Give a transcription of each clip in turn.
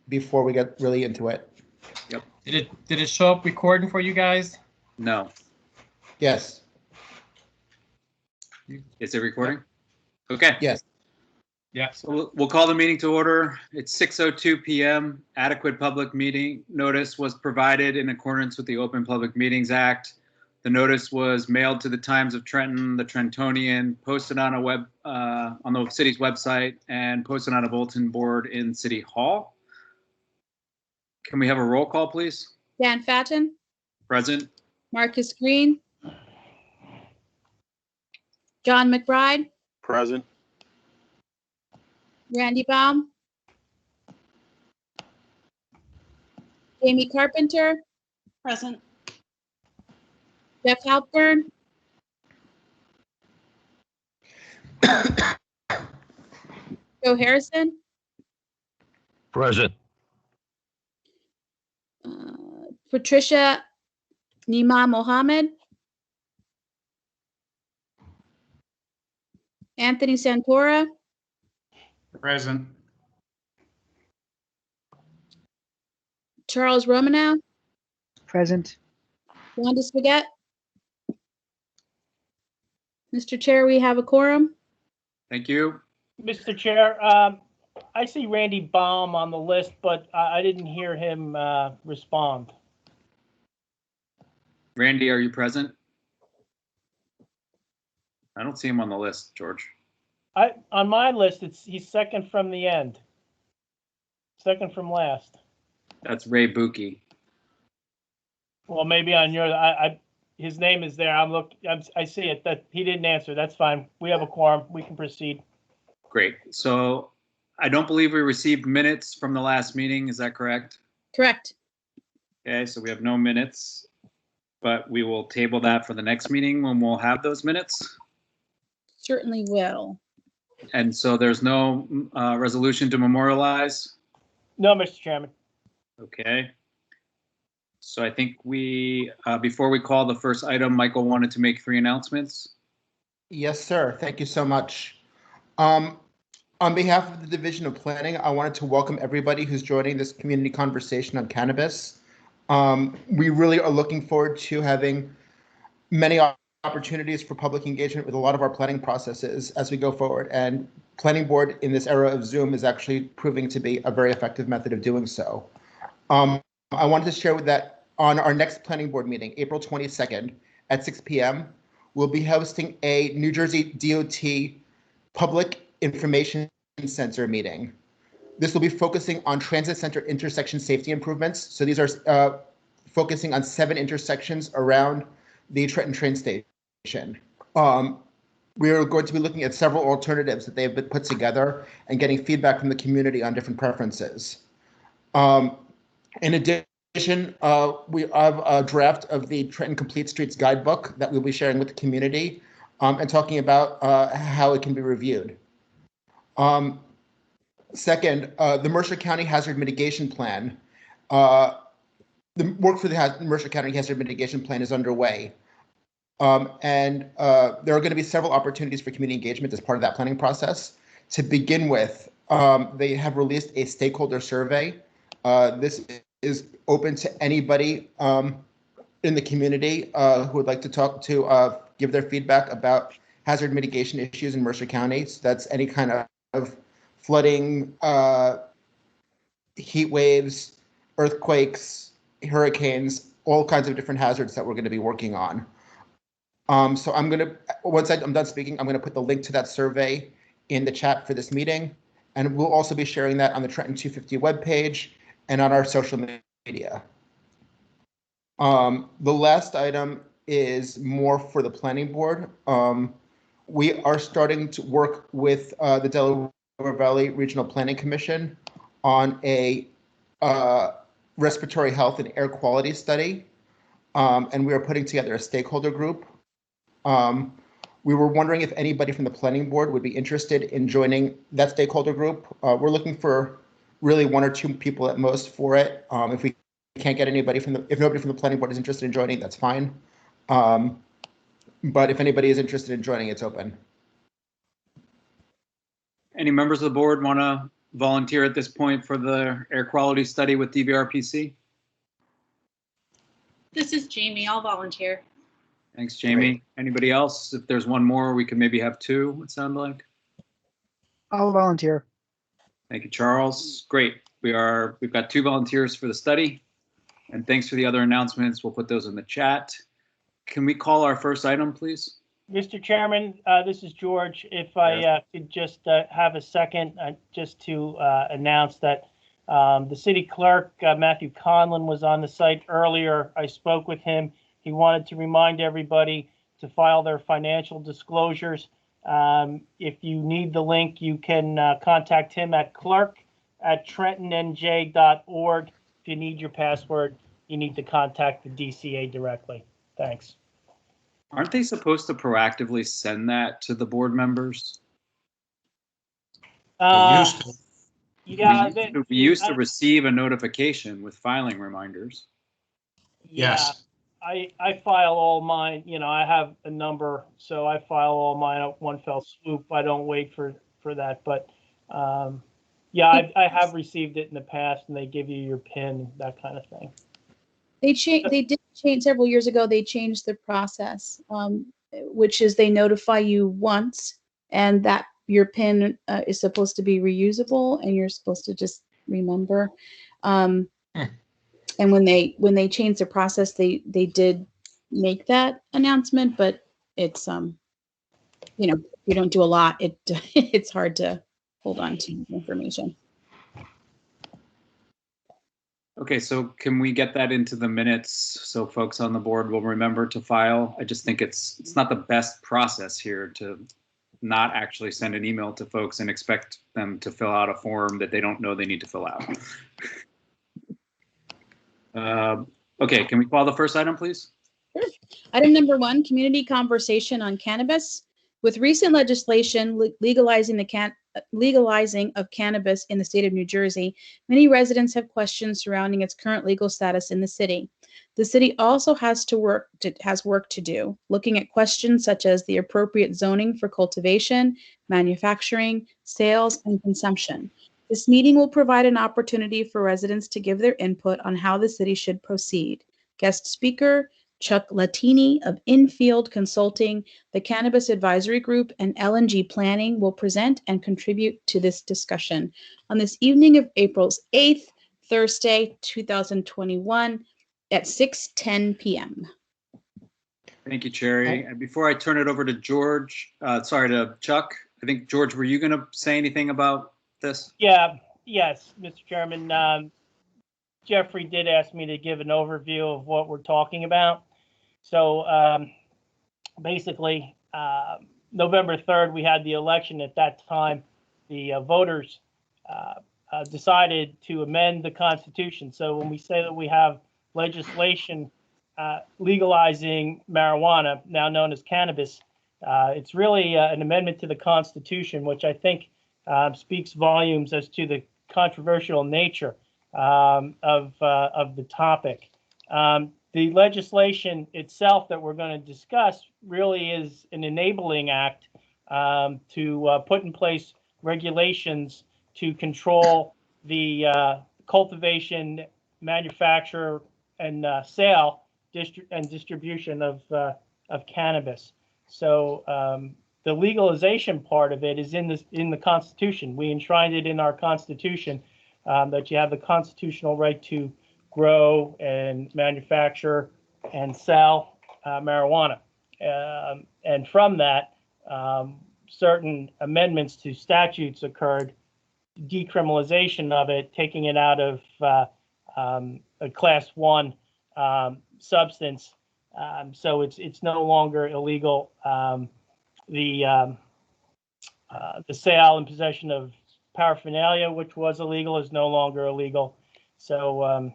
before we get really into it. Yep. Did it show up recording for you guys? No. Yes. Is it recording? Okay. Yes. Yeah. So we'll call the meeting to order. It's 6:02 p.m. Adequate public meeting notice was provided in accordance with the Open Public Meetings Act. The notice was mailed to the Times of Trenton, the Trentonian, posted on on the city's website, and posted on a bulletin board in City Hall. Can we have a roll call, please? Dan Fatton, Present. Marcus Green, John McBride, Present. Randy Baum, Jamie Carpenter, Present. Jeff Halpern, Joe Harrison, Present. Patricia Nima Mohammed, Anthony Santora, Present. Charles Romanow, Present. Wanda Spagett. Mr. Chair, we have a quorum. Thank you. Mr. Chair, I see Randy Baum on the list, but I didn't hear him respond. Randy, are you present? I don't see him on the list, George. On my list, he's second from the end. Second from last. That's Ray Buki. Well, maybe on yours, his name is there. I see it. That he didn't answer. That's fine. We have a quorum. We can proceed. Great. So I don't believe we received minutes from the last meeting. Is that correct? Correct. Okay, so we have no minutes, but we will table that for the next meeting when we'll have those minutes. Certainly will. And so there's no resolution to memorialize. No, Mr. Chairman. Okay. So I think before we call the first item, Michael wanted to make 3 announcements. Yes, sir. Thank you so much. On behalf of the Division of Planning, I wanted to welcome everybody who's joining this community conversation on cannabis. We really are looking forward to having many opportunities for public engagement with a lot of our planning processes as we go forward. And planning board in this era of Zoom is actually proving to be a very effective method of doing so. I wanted to share with that on our next planning board meeting, April 22nd at 6 p.m., we'll be hosting a New Jersey DOT Public Information Center meeting. This will be focusing on transit center intersection safety improvements. So these are focusing on 7 intersections around the Trenton train station. We are going to be looking at several alternatives that they've been put together and getting feedback from the community on different preferences. In addition, we have a draft of the Trenton Complete Streets Guidebook that we'll be sharing with the community and talking about how it can be reviewed. Second, the Mercer County Hazard Mitigation Plan. The work for the Mercer County Hazard Mitigation Plan is underway. And there are going to be several opportunities for community engagement as part of that planning process. To begin with, they have released a stakeholder survey. This is open to anybody in the community who would like to give their feedback about hazard mitigation issues in Mercer County. So that's any kind of flooding, heat waves, earthquakes, hurricanes, all kinds of different hazards that we're going to be working on. So once I'm done speaking, I'm going to put the link to that survey in the chat for this meeting. And we'll also be sharing that on the Trenton 250 webpage and on our social media. The last item is more for the planning board. We are starting to work with the Delaware Valley Regional Planning Commission on a respiratory health and air quality study. And we are putting together a stakeholder group. We were wondering if anybody from the planning board would be interested in joining that stakeholder group. We're looking for really 1 or 2 people at most for it. If we can't get anybody if nobody from the planning board is interested in joining, that's fine. But if anybody is interested in joining, it's open. Any members of the board want to volunteer at this point for the air quality study with DVRPC? This is Jamie. I'll volunteer. Thanks, Jamie. Great. Anybody else? If there's one more, we can maybe have two, it sounds like. I'll volunteer. Thank you, Charles. Great. We've got 2 volunteers for the study. And thanks for the other announcements. We'll put those in the chat. Can we call our first item, please? Mr. Chairman, this is George. If I could just have a second, just to announce that the city clerk, Matthew Conlon, was on the site earlier. I spoke with him. He wanted to remind everybody to file their financial disclosures. If you need the link, you can contact him at clerk@trentonnj.org. If you need your password, you need to contact the DCA directly. Thanks. Aren't they supposed to proactively send that to the board members? Yeah, We used to receive a notification with filing reminders. Yes. I file all mine, I have a number, so I file all mine at one fell swoop. I don't wait for that, but I have received it in the past, and they give you your PIN, that kind of thing. They did change several years ago. They changed the process, which is they notify you once, and that your PIN is supposed to be reusable, and you're supposed to just remember. And when they changed the process, they did make that announcement, but it's you don't do a lot, it's hard to hold on to information. Okay, so can we get that into the minutes so folks on the board will remember to file? I just think it's not the best process here to not actually send an email to folks and expect them to fill out a form that they don't know they need to fill out. Okay, can we call the first item, please? Sure. Item number 1, community conversation on cannabis. With recent legislation legalizing of cannabis in the state of New Jersey, many residents have questions surrounding its current legal status in the city. The city also has work to do, looking at questions such as the appropriate zoning for cultivation, manufacturing, sales, and consumption. This meeting will provide an opportunity for residents to give their input on how the city should proceed. Guest speaker, Chuck Latini of Infield Consulting, the Cannabis Advisory Group, and L&G Planning will present and contribute to this discussion on this evening of April 8th, Thursday, 2021 at 6:10 p.m. Thank you, Cherry. And before I turn it over to to Chuck, I think, George, were you going to say anything about this? Yes, Mr. Chairman. Jeffrey did ask me to give an overview of what we're talking about. So basically, November 3rd, we had the election. At that time, the voters decided to amend the Constitution. So when we say that we have legislation legalizing marijuana, now known as cannabis, it's really an amendment to the Constitution, which I think speaks volumes as to the controversial nature of the topic. The legislation itself that we're going to discuss really is an enabling act to put in place regulations to control the cultivation, manufacture, and sale and distribution of cannabis. So the legalization part of it is in the Constitution. We enshrined it in our Constitution that you have the constitutional right to grow and manufacture and sell marijuana. And from that, certain amendments to statutes occurred, decriminalization of it, taking it out of a class 1 substance. So it's no longer illegal. The sale and possession of paraphernalia, which was illegal, is no longer illegal. So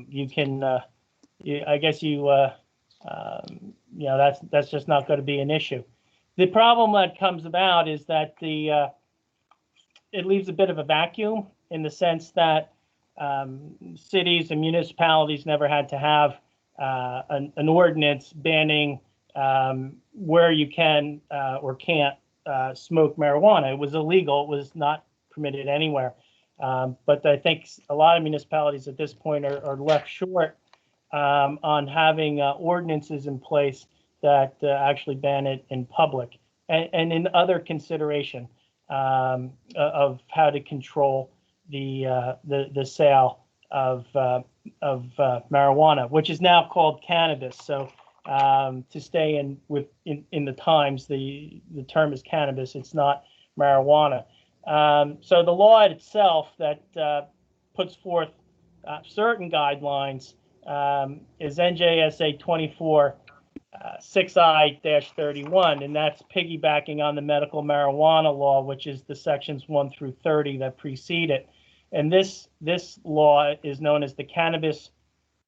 you can, I guess that's just not going to be an issue. The problem that comes about is that it leaves a bit of a vacuum in the sense that cities and municipalities never had to have an ordinance banning where you can or can't smoke marijuana. It was illegal. It was not permitted anywhere. But I think a lot of municipalities at this point are left short on having ordinances in place that actually ban it in public and in other consideration of how to control the sale of marijuana, which is now called cannabis. So to stay in the times, the term is cannabis. It's not marijuana. So the law itself that puts forth certain guidelines is NJSA 24 6I-31, and that's piggybacking on the medical marijuana law, which is the sections 1 through 30 that precede it. And this law is known as the Cannabis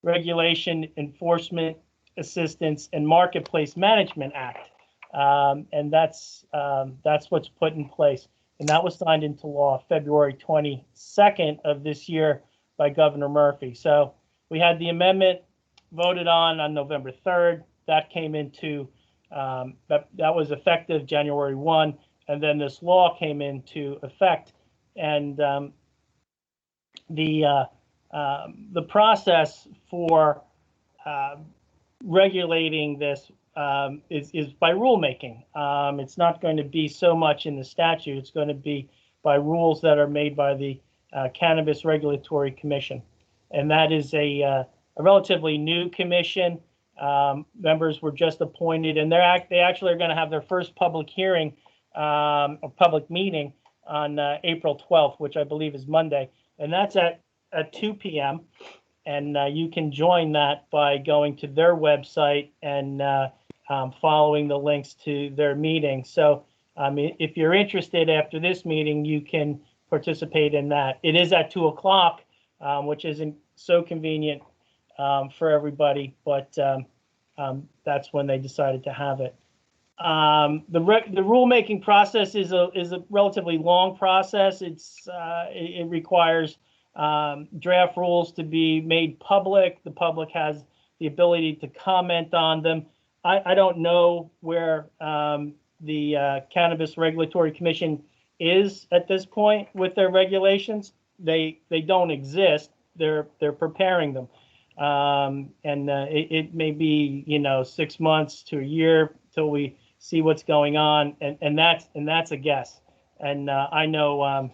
Regulation, Enforcement, Assistance, and Marketplace Management Act, and that's what's put in place. And that was signed into law February 22nd of this year by Governor Murphy. So we had the amendment voted on November 3rd. That came into, that was effective January 1, and then this law came into effect. And the process for regulating this is by rulemaking. It's not going to be so much in the statute. It's going to be by rules that are made by the Cannabis Regulatory Commission. And that is a relatively new commission. Members were just appointed, and they actually are going to have their first public hearing or public meeting on April 12th, which I believe is Monday. And that's at 2 p.m. And you can join that by going to their website and following the links to their meeting. So if you're interested after this meeting, you can participate in that. It is at 2 o'clock, which isn't so convenient for everybody, but that's when they decided to have it. The rulemaking process is a relatively long process. It requires draft rules to be made public. The public has the ability to comment on them. I don't know where the Cannabis Regulatory Commission is at this point with their regulations. They don't exist. They're preparing them, and it may be 6 months to a year till we see what's going on, and that's a guess. And I know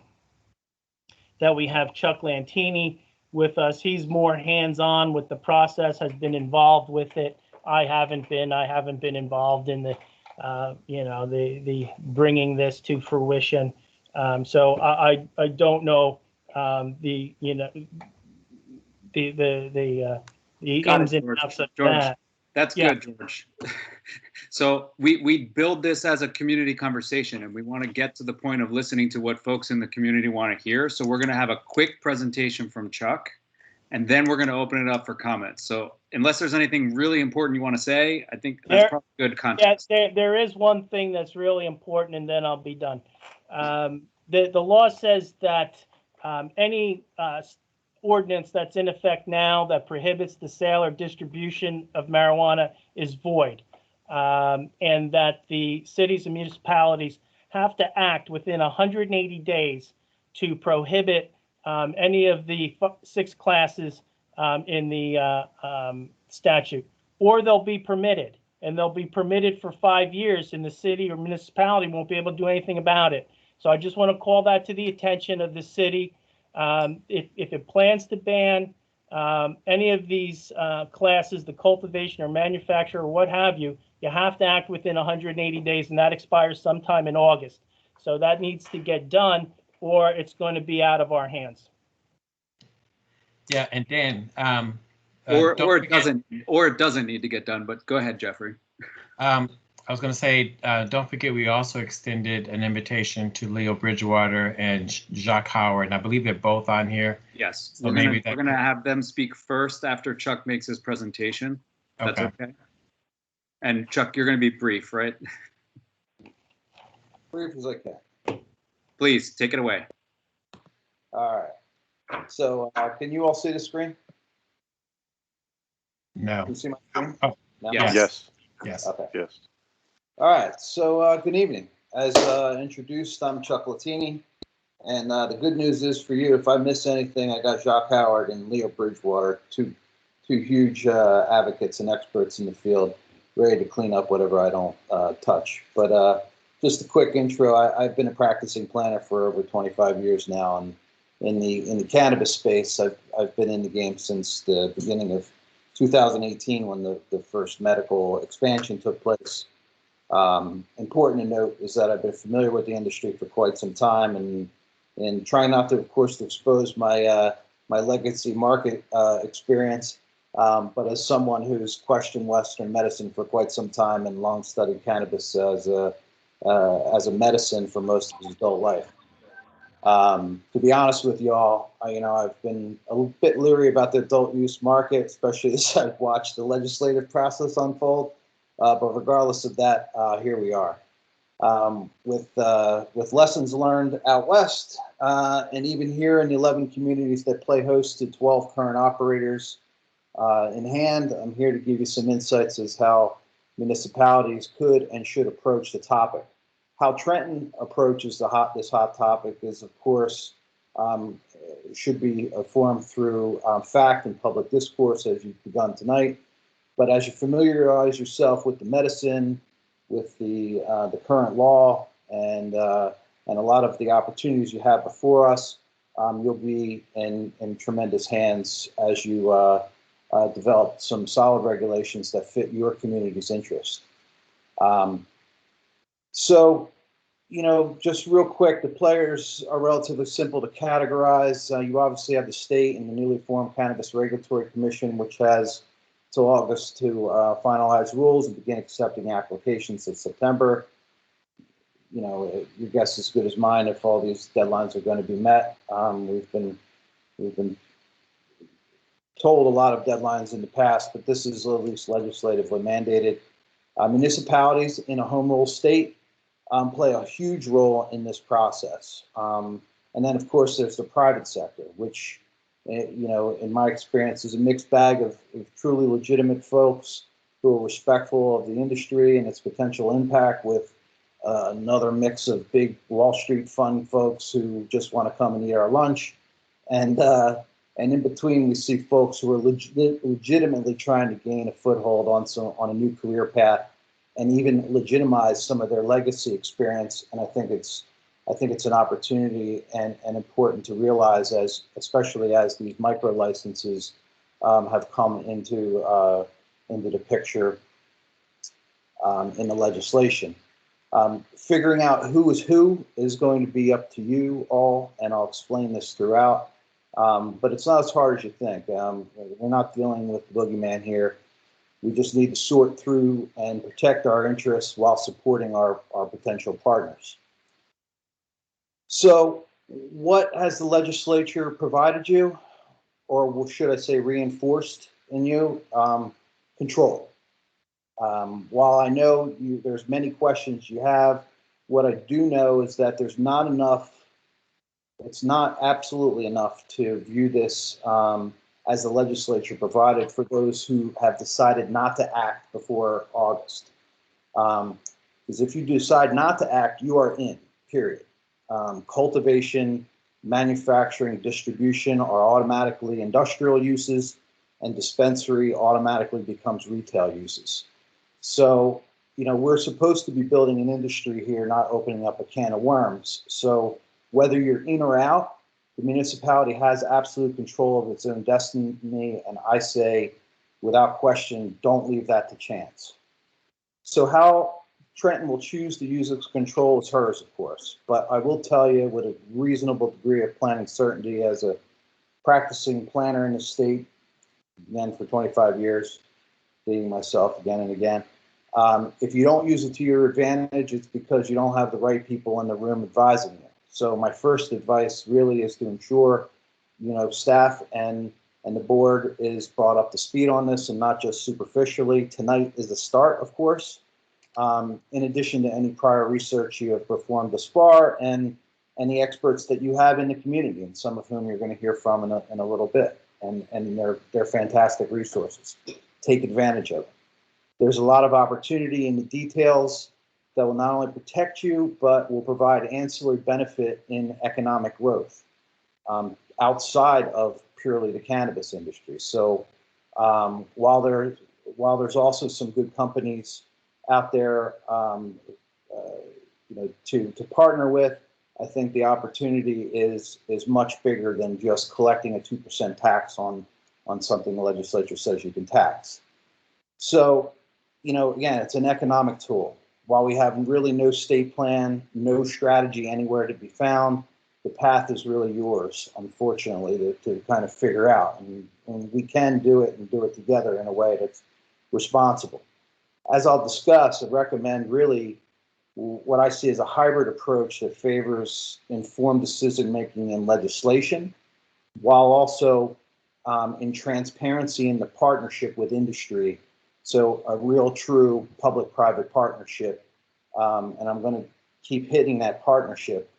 that we have Chuck Lantini with us. He's more hands-on with the process, has been involved with it. I haven't been involved in the the bringing this to fruition. So I don't know the ins and outs of George, that. That's good, George. So we build this as a community conversation, and we want to get to the point of listening to what folks in the community want to hear. So we're going to have a quick presentation from Chuck, and then we're going to open it up for comments. So unless there's anything really important you want to say, I think that's probably good context. Yeah, there is one thing that's really important, and then I'll be done. The law says that any ordinance that's in effect now that prohibits the sale or distribution of marijuana is void, and that the cities and municipalities have to act within 180 days to prohibit any of the 6 classes in the statute, or they'll be permitted, and they'll be permitted for 5 years, and the city or municipality won't be able to do anything about it. So I just want to call that to the attention of the city. If it plans to ban any of these classes, the cultivation or manufacture or what have you, you have to act within 180 days, and that expires sometime in August. So that needs to get done, or it's going to be out of our hands. Yeah, and Dan, or it doesn't need to get done. But go ahead, Jeffrey. I was going to say, don't forget, we also extended an invitation to Leo Bridgewater and Jacques Howard, and I believe they're both on here. Yes, So we're gonna have them speak first after Chuck makes his presentation. That's okay. And Chuck, you're going to be brief, right? Brief as I can. Please take it away. All right. So can you all see the screen? No. Can you see my screen? Oh, No? yes. Yes. Yes. Okay. Yes. All right. So good evening. As introduced, I'm Chuck Latini. And the good news is for you, if I miss anything, I got Jacques Howard and Leo Bridgewater, two huge advocates and experts in the field, ready to clean up whatever I don't touch. But just a quick intro. I've been a practicing planner for over 25 years now, and in the cannabis space, I've been in the game since the beginning of 2018 when the first medical expansion took place. Important to note is that I've been familiar with the industry for quite some time, and trying not to, of course, to expose my my legacy market experience, but as someone who's questioned Western medicine for quite some time and long studied cannabis as a medicine for most of his adult life. To be honest with y'all, I've been a bit leery about the adult use market, especially as I've watched the legislative process unfold. But regardless of that, here we are. With lessons learned out west, and even here in the 11 communities that play host to 12 current operators in hand, I'm here to give you some insights as how municipalities could and should approach the topic. How Trenton approaches this hot topic is, of course, should be formed through fact and public discourse, as you've begun tonight. But as you familiarize yourself with the medicine, with the current law, and a lot of the opportunities you have before us, you'll be in tremendous hands as you develop some solid regulations that fit your community's interest. So, just real quick, the players are relatively simple to categorize. You obviously have the state and the newly formed Cannabis Regulatory Commission, which has till August to finalize rules and begin accepting applications in September. Your guess is as good as mine if all these deadlines are going to be met. We've been told a lot of deadlines in the past, but this is at least legislatively mandated. Municipalities in a home rule state play a huge role in this process. And then, of course, there's the private sector, which, in my experience, is a mixed bag of truly legitimate folks who are respectful of the industry and its potential impact, with another mix of big Wall Street fund folks who just want to come and eat our lunch. And in between, we see folks who are legitimately trying to gain a foothold on a new career path and even legitimize some of their legacy experience. And I think it's an opportunity and important to realize, especially as these micro licenses have come into the picture in the legislation. Figuring out who is going to be up to you all, and I'll explain this throughout. But it's not as hard as you think. We're not dealing with the boogeyman here. We just need to sort through and protect our interests while supporting our potential partners. So what has the legislature provided you, or should I say reinforced in you? Control. While I know there's many questions you have, what I do know is that there's not enough, it's not absolutely enough to view this as the legislature provided for those who have decided not to act before August. Because if you decide not to act, you are in, period. Cultivation, manufacturing, distribution are automatically industrial uses, and dispensary automatically becomes retail uses. So, we're supposed to be building an industry here, not opening up a can of worms. So whether you're in or out, the municipality has absolute control of its own destiny, and I say, without question, don't leave that to chance. So how Trenton will choose to use its control is hers, of course, but I will tell you with a reasonable degree of planning certainty as a practicing planner in the state, again for 25 years, being myself again and again. If you don't use it to your advantage, it's because you don't have the right people in the room advising you. So my first advice really is to ensure, staff and the board is brought up to speed on this and not just superficially. Tonight is the start, of course, in addition to any prior research you have performed thus far and the experts that you have in the community, and some of whom you're going to hear from in a little bit. And they're fantastic resources. Take advantage of it. There's a lot of opportunity in the details that will not only protect you, but will provide ancillary benefit in economic growth outside of purely the cannabis industry. So while there's also some good companies out there, to partner with, I think the opportunity is much bigger than just collecting a 2% tax on something the legislature says you can tax. So, again, it's an economic tool. While we have really no state plan, no strategy anywhere to be found, the path is really yours, unfortunately, to kind of figure out. And we can do it and do it together in a way that's responsible. As I'll discuss, I recommend really what I see as a hybrid approach that favors informed decision-making in legislation, while also in transparency in the partnership with industry. So a real true public-private partnership. And I'm going to keep hitting that partnership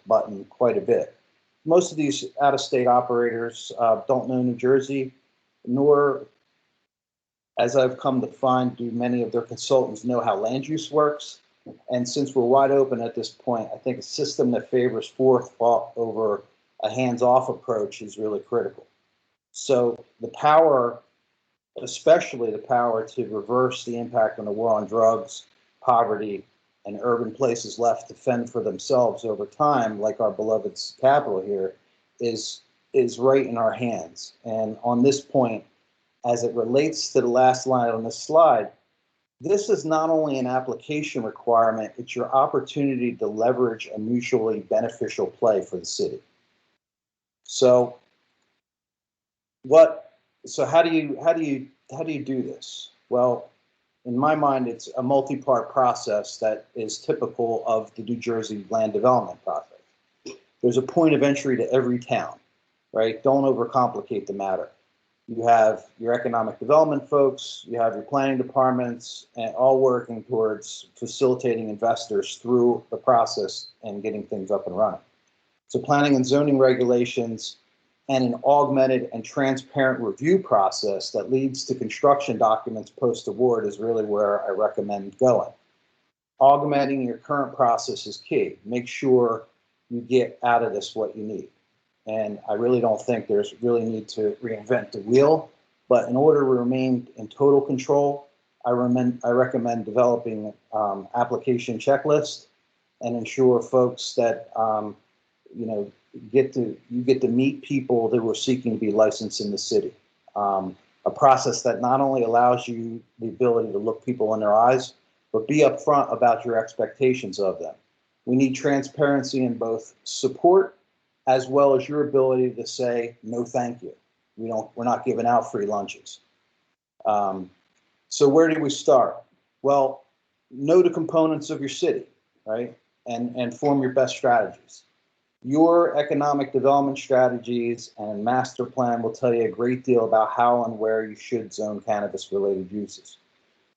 button quite a bit. Most of these out-of-state operators don't know New Jersey, nor, as I've come to find, do many of their consultants know how land use works. And since we're wide open at this point, I think a system that favors forethought over a hands-off approach is really critical. So the power, especially the power to reverse the impact on the war on drugs, poverty, and urban places left to fend for themselves over time, like our beloved capital here, is right in our hands. And on this point, as it relates to the last line on this slide, this is not only an application requirement, it's your opportunity to leverage a mutually beneficial play for the city. So how do you do this? Well, in my mind, it's a multi-part process that is typical of the New Jersey land development process. There's a point of entry to every town, right? Don't overcomplicate the matter. You have your economic development folks, you have your planning departments, and all working towards facilitating investors through the process and getting things up and running. So planning and zoning regulations and an augmented and transparent review process that leads to construction documents post-award is really where I recommend going. Augmenting your current process is key. Make sure you get out of this what you need. And I really don't think there's really need to reinvent the wheel, but in order to remain in total control, I recommend developing application checklists and ensure folks that you get to meet people that were seeking to be licensed in the city. A process that not only allows you the ability to look people in their eyes, but be upfront about your expectations of them. We need transparency in both support as well as your ability to say, no, thank you. We're not giving out free lunches. So where do we start? Well, know the components of your city, right? And form your best strategies. Your economic development strategies and master plan will tell you a great deal about how and where you should zone cannabis-related uses.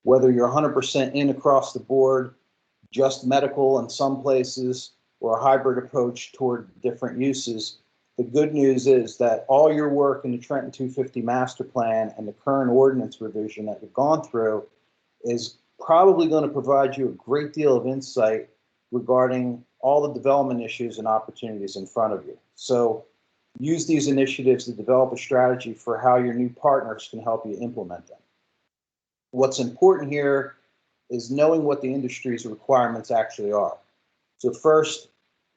Whether you're 100% in across the board, just medical in some places, or a hybrid approach toward different uses, the good news is that all your work in the Trenton 250 master plan and the current ordinance revision that you've gone through is probably going to provide you a great deal of insight regarding all the development issues and opportunities in front of you. So use these initiatives to develop a strategy for how your new partners can help you implement them. What's important here is knowing what the industry's requirements actually are. So first,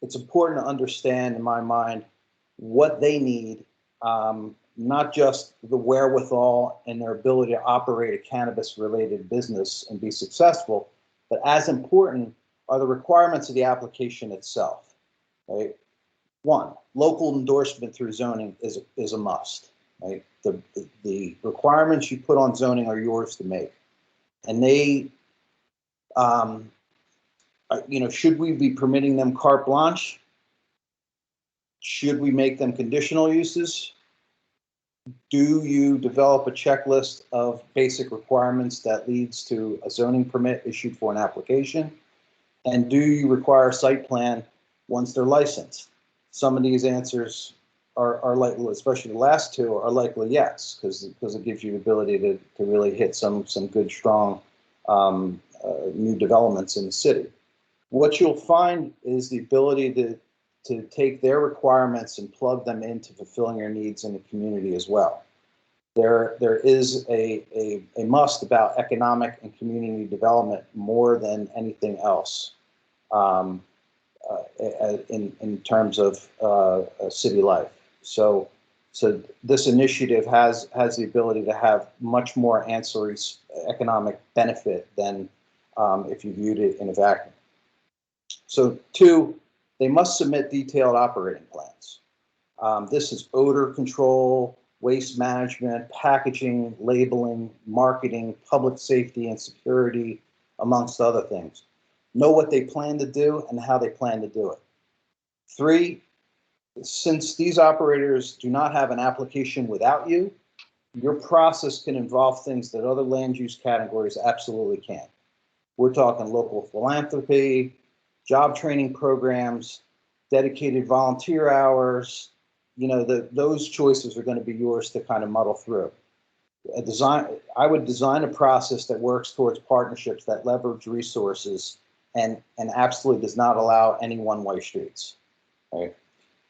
it's important to understand, in my mind, what they need, not just the wherewithal and their ability to operate a cannabis-related business and be successful, but as important are the requirements of the application itself, right? One, local endorsement through zoning is a must, right? The requirements you put on zoning are yours to make. And they, should we be permitting them carte blanche? Should we make them conditional uses? Do you develop a checklist of basic requirements that leads to a zoning permit issued for an application? And do you require a site plan once they're licensed? Some of these answers are likely, especially the last two, are likely yes, because it gives you the ability to really hit some good, strong new developments in the city. What you'll find is the ability to take their requirements and plug them into fulfilling your needs in the community as well. There is a must about economic and community development more than anything else in terms of city life. So this initiative has the ability to have much more ancillary economic benefit than if you viewed it in a vacuum. So 2, they must submit detailed operating plans. This is odor control, waste management, packaging, labeling, marketing, public safety and security, amongst other things. Know what they plan to do and how they plan to do it. 3, since these operators do not have an application without you, your process can involve things that other land use categories absolutely can't. We're talking local philanthropy, job training programs, dedicated volunteer hours. You know, those choices are going to be yours to kind of muddle through. I would design a process that works towards partnerships that leverage resources and absolutely does not allow any one-way streets. Right?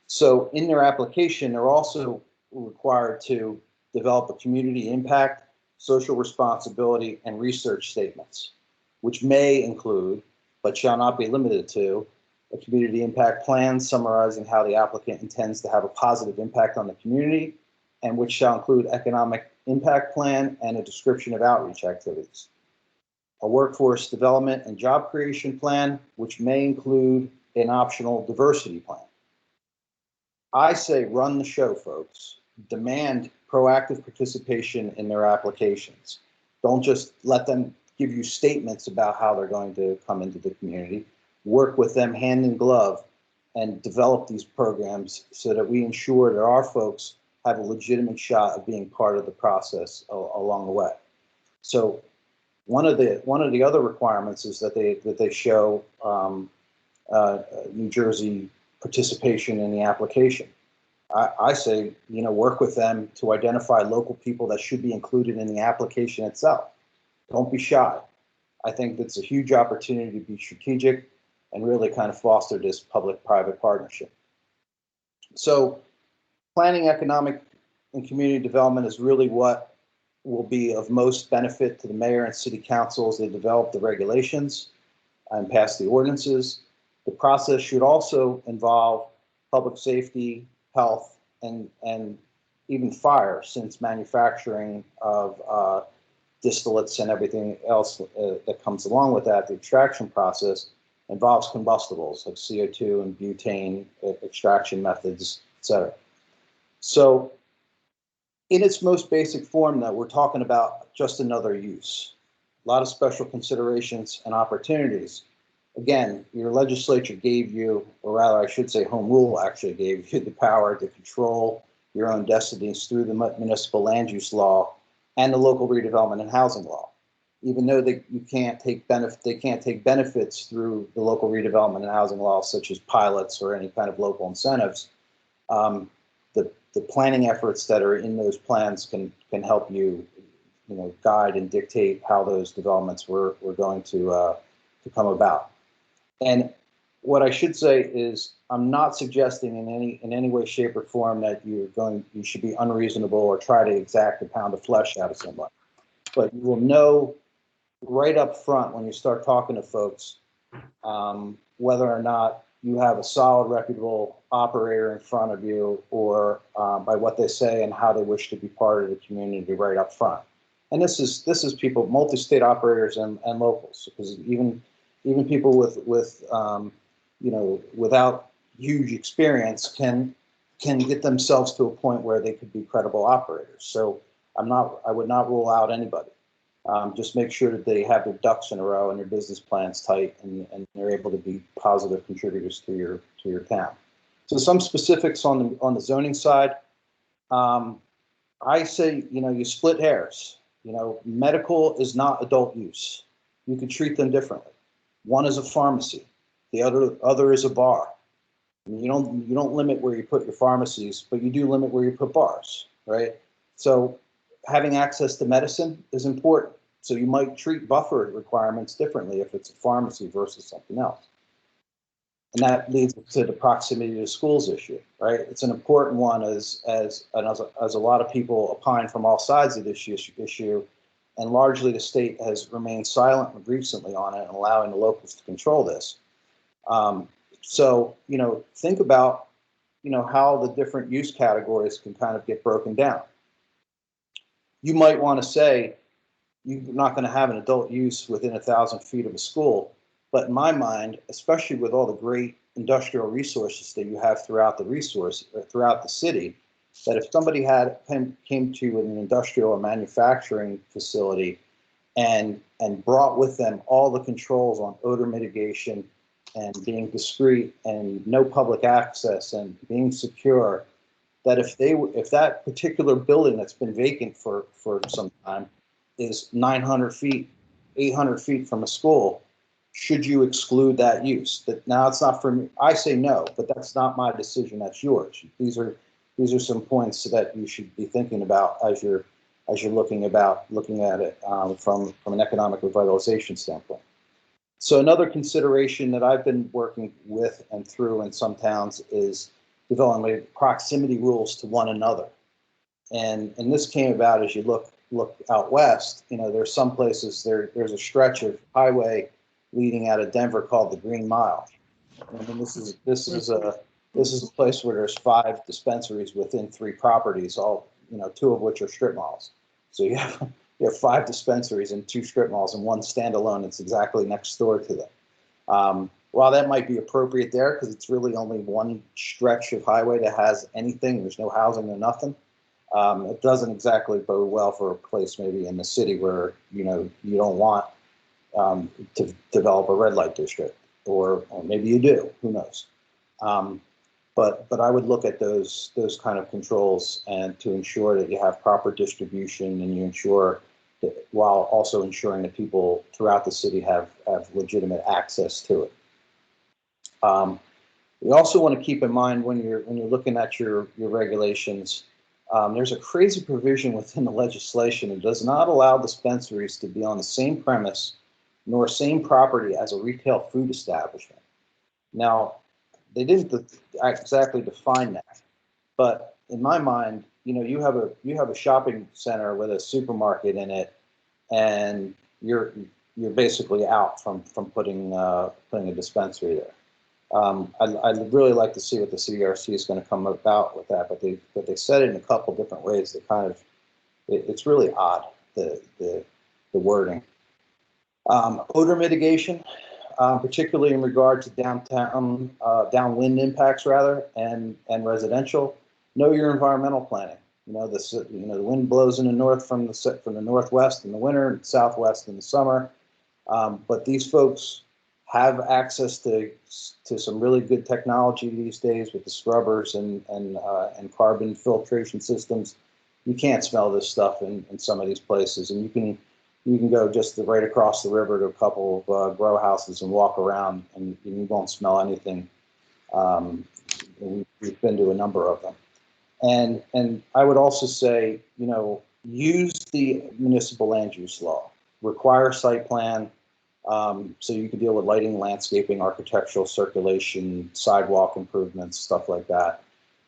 So in their application, they're also required to develop a community impact, social responsibility, and research statements, which may include, but shall not be limited to, a community impact plan summarizing how the applicant intends to have a positive impact on the community, and which shall include economic impact plan and a description of outreach activities. A workforce development and job creation plan, which may include an optional diversity plan. I say run the show, folks. Demand proactive participation in their applications. Don't just let them give you statements about how they're going to come into the community. Work with them hand in glove and develop these programs so that we ensure that our folks have a legitimate shot of being part of the process along the way. So one of the other requirements is that they show New Jersey participation in the application. I say, you know, work with them to identify local people that should be included in the application itself. Don't be shy. I think that's a huge opportunity to be strategic and really kind of foster this public-private partnership. So planning economic and community development is really what will be of most benefit to the mayor and city council as they develop the regulations and pass the ordinances. The process should also involve public safety, health, and even fire, since manufacturing of distillates and everything else that comes along with that, the extraction process, involves combustibles like CO2 and butane extraction methods, et cetera. So in its most basic form, though, we're talking about just another use. A lot of special considerations and opportunities. Again, your legislature gave you, or rather I should say home rule actually gave you the power to control your own destinies through the municipal land use law and the local redevelopment and housing law. Even though they can't take benefits through the local redevelopment and housing law, such as pilots or any kind of local incentives, the planning efforts that are in those plans can help you, guide and dictate how those developments were going to come about. And what I should say is, I'm not suggesting in any way, shape, or form that you should be unreasonable or try to exact a pound of flesh out of someone. But you will know right up front when you start talking to folks whether or not you have a solid, reputable operator in front of you, or by what they say and how they wish to be part of the community right up front. And this is people, multi-state operators and locals, because even people with without huge experience can get themselves to a point where they could be credible operators. So I would not rule out anybody. Just make sure that they have their ducks in a row and their business plans tight, and they're able to be positive contributors to your town. So some specifics on the zoning side. I say, you split hairs. Medical is not adult use. You can treat them differently. One is a pharmacy, the other is a bar. You don't limit where you put your pharmacies, but you do limit where you put bars, right? So having access to medicine is important. So you might treat buffer requirements differently if it's a pharmacy versus something else. And that leads to the proximity to schools issue, right? It's an important one as a lot of people opine from all sides of this issue, and largely the state has remained silent recently on it and allowing the locals to control this. So, think about, how the different use categories can kind of get broken down. You might want to say you're not going to have an adult use within 1,000 feet of a school, but in my mind, especially with all the great industrial resources that you have throughout the city, that if somebody came to an industrial or manufacturing facility and brought with them all the controls on odor mitigation and being discreet and no public access and being secure, that if that particular building that's been vacant for some time is 900 feet, 800 feet from a school, should you exclude that use? That now it's not for me. I say no, but that's not my decision. That's yours. These are some points that you should be thinking about as you're looking at it from an economic revitalization standpoint. So another consideration that I've been working with and through in some towns is developing proximity rules to one another. And this came about as you look out west. There's some places there's a stretch of highway leading out of Denver called the Green Mile. I mean, this is a place where there's 5 dispensaries within 3 properties, all 2 of which are strip malls. So you have 5 dispensaries and 2 strip malls and 1 standalone that's exactly next door to them. While that might be appropriate there because it's really only one stretch of highway that has anything, there's no housing or nothing. It doesn't exactly bode well for a place maybe in the city where you don't want to develop a red light district, or maybe you do. Who knows? But I would look at those kind of controls and to ensure that you have proper distribution and you ensure that, while also ensuring that people throughout the city have legitimate access to it. We also want to keep in mind when you're looking at your regulations, there's a crazy provision within the legislation that does not allow dispensaries to be on the same premise nor same property as a retail food establishment. Now, they didn't exactly define that, but in my mind, you have a shopping center with a supermarket in it, and you're basically out from putting a dispensary there. I'd really like to see what the CRC is going to come about with that, but they said it in a couple different ways that kind of it's really odd, the wording. Odor mitigation, particularly in regard to downwind impacts rather, and residential. Know your environmental planning. The wind blows in the north from the northwest in the winter and southwest in the summer, but these folks have access to some really good technology these days with the scrubbers and carbon filtration systems. You can't smell this stuff in some of these places, and you can go just right across the river to a couple of grow houses and walk around, and you won't smell anything. We've been to a number of them, and I would also say, use the municipal land use law, require site plan. So you can deal with lighting, landscaping, architectural, circulation, sidewalk improvements, stuff like that.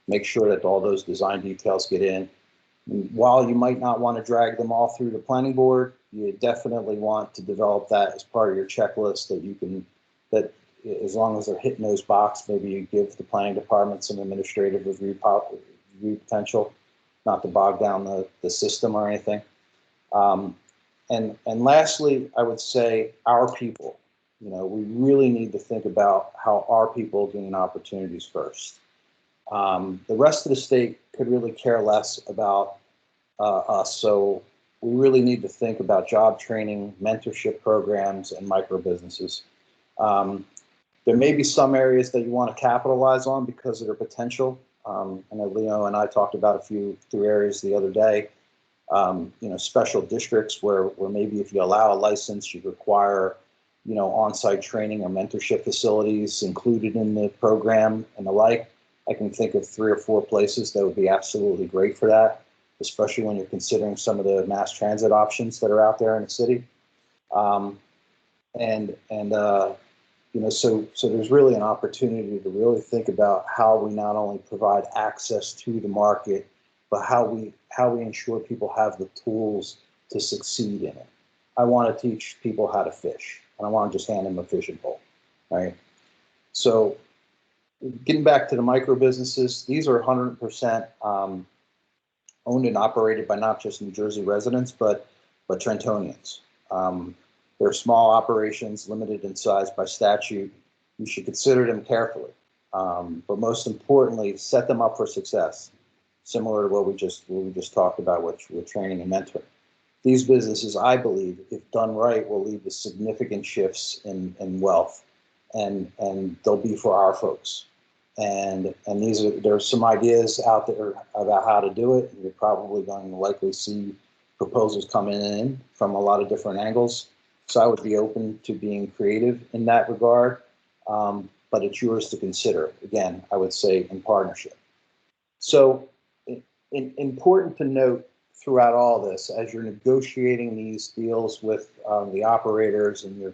Make sure that all those design details get in. And while you might not want to drag them all through the planning board, you definitely want to develop that as part of your checklist that as long as they're hitting those boxes, maybe you give the planning department some administrative review potential, not to bog down the system or anything. And lastly, I would say our people. We really need to think about how our people gain opportunities first. The rest of the state could really care less about us, so we really need to think about job training, mentorship programs, and micro businesses. There may be some areas that you want to capitalize on because of their potential. I know Leo and I talked about a few areas the other day. Special districts where maybe if you allow a license, you require, on-site training or mentorship facilities included in the program and the like. I can think of 3 or 4 places that would be absolutely great for that. especially when you're considering some of the mass transit options that are out there in the city. So there's really an opportunity to really think about how we not only provide access to the market, but how we ensure people have the tools to succeed in it. I want to teach people how to fish. I don't want to just hand them a fishing pole, right? So getting back to the micro businesses, these are 100% owned and operated by not just New Jersey residents, but Trentonians. They're small operations, limited in size by statute. You should consider them carefully, but most importantly, set them up for success. Similar to what we just talked about with training and mentoring. These businesses, I believe, if done right, will lead to significant shifts in wealth, and they'll be for our folks. And there's some ideas out there about how to do it. You're probably going to likely see proposals coming in from a lot of different angles. So I would be open to being creative in that regard, but it's yours to consider. Again, I would say in partnership. So important to note throughout all this, as you're negotiating these deals with the operators and you're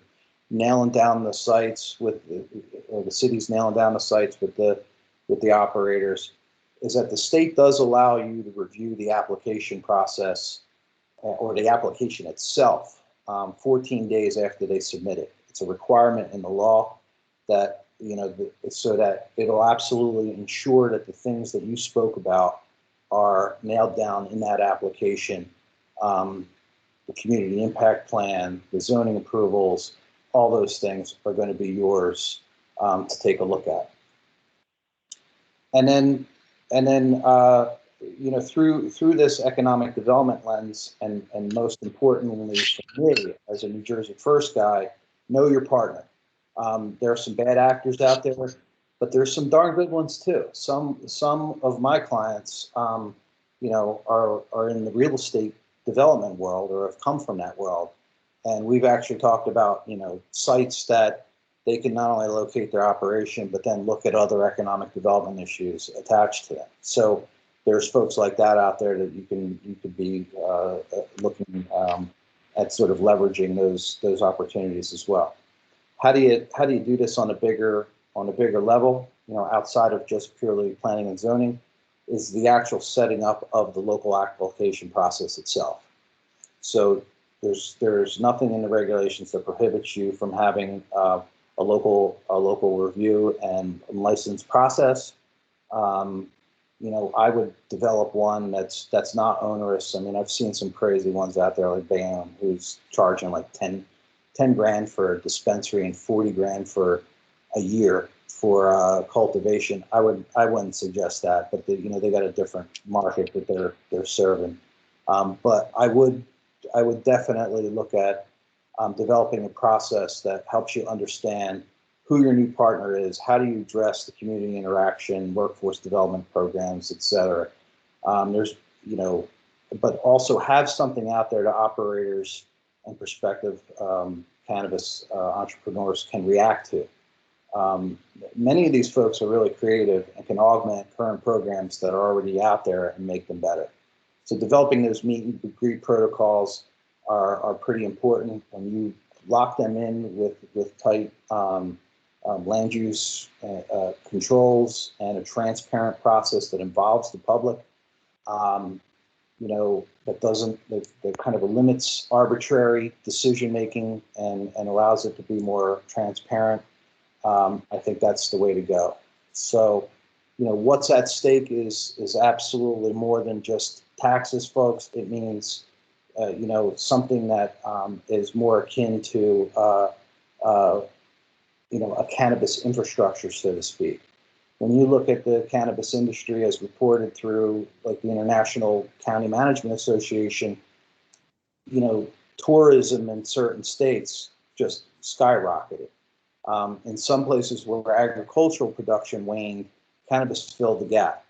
nailing down the sites or the city's nailing down the sites with the operators, is that the state does allow you to review the application process or the application itself 14 days after they submit it. It's a requirement in the law that, so that it'll absolutely ensure that the things that you spoke about are nailed down in that application. The community impact plan, the zoning approvals, all those things are going to be yours to take a look at. And then through this economic development lens, and most importantly for me as a New Jersey First guy, know your partner. There are some bad actors out there, but there's some darn good ones too. Some of my clients, are in the real estate development world or have come from that world, and we've actually talked about sites that they can not only locate their operation, but then look at other economic development issues attached to them. So there's folks like that out there that you could be looking at sort of leveraging those opportunities as well. How do you do this on a bigger level? Outside of just purely planning and zoning, is the actual setting up of the local application process itself. So there's nothing in the regulations that prohibits you from having a local review and license process. I would develop one that's not onerous. I mean, I've seen some crazy ones out there like Bayonne, who's charging like 10 grand for a dispensary and 40 grand for a year for cultivation. I wouldn't suggest that, but they got a different market that they're serving. But I would definitely look at developing a process that helps you understand who your new partner is, how do you address the community interaction, workforce development programs, et cetera. But also have something out there to operators and prospective cannabis entrepreneurs can react to. Many of these folks are really creative and can augment current programs that are already out there and make them better. So developing those meet and greet protocols are pretty important. When you lock them in with tight land use controls and a transparent process that involves the public, that kind of limits arbitrary decision making and allows it to be more transparent. I think that's the way to go. So, what's at stake is absolutely more than just taxes, folks. It means, something that is more akin to, a cannabis infrastructure, so to speak. When you look at the cannabis industry as reported through like the International County Management Association, tourism in certain states just skyrocketed. In some places where agricultural production waned, cannabis filled the gap.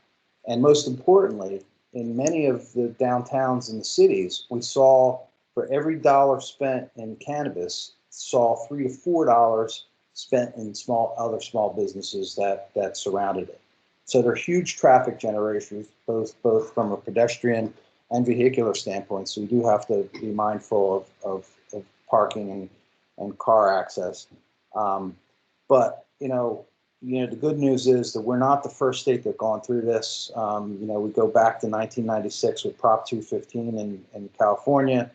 And most importantly, in many of the downtowns in the cities, we saw for every dollar spent in cannabis, saw $3 to $4 spent in other small businesses that surrounded it. So they're huge traffic generations, both from a pedestrian and vehicular standpoint. So we do have to be mindful of parking and car access. But the good news is that we're not the first state that's gone through this. We go back to 1996 with Prop 215 in California,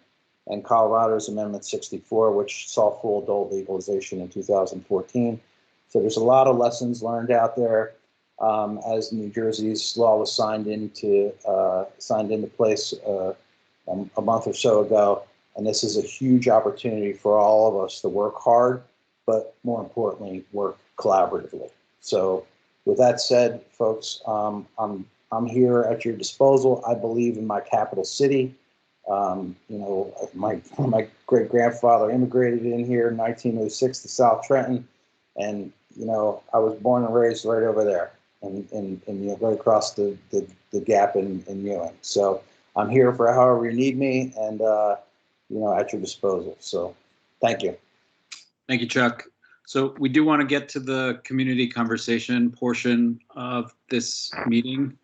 and Colorado's Amendment 64, which saw full adult legalization in 2014. So there's a lot of lessons learned out there as New Jersey's law was signed into place a month or so ago. And this is a huge opportunity for all of us to work hard, but more importantly, work collaboratively. So with that said, folks, I'm here at your disposal. I believe in my capital city. My great grandfather immigrated in here in 1906 to South Trenton, and I was born and raised right over there, and right across the gap in Ewing. So I'm here for however you need me, and at your disposal. So thank you. Thank you, Chuck. So we do want to get to the community conversation portion of this meeting.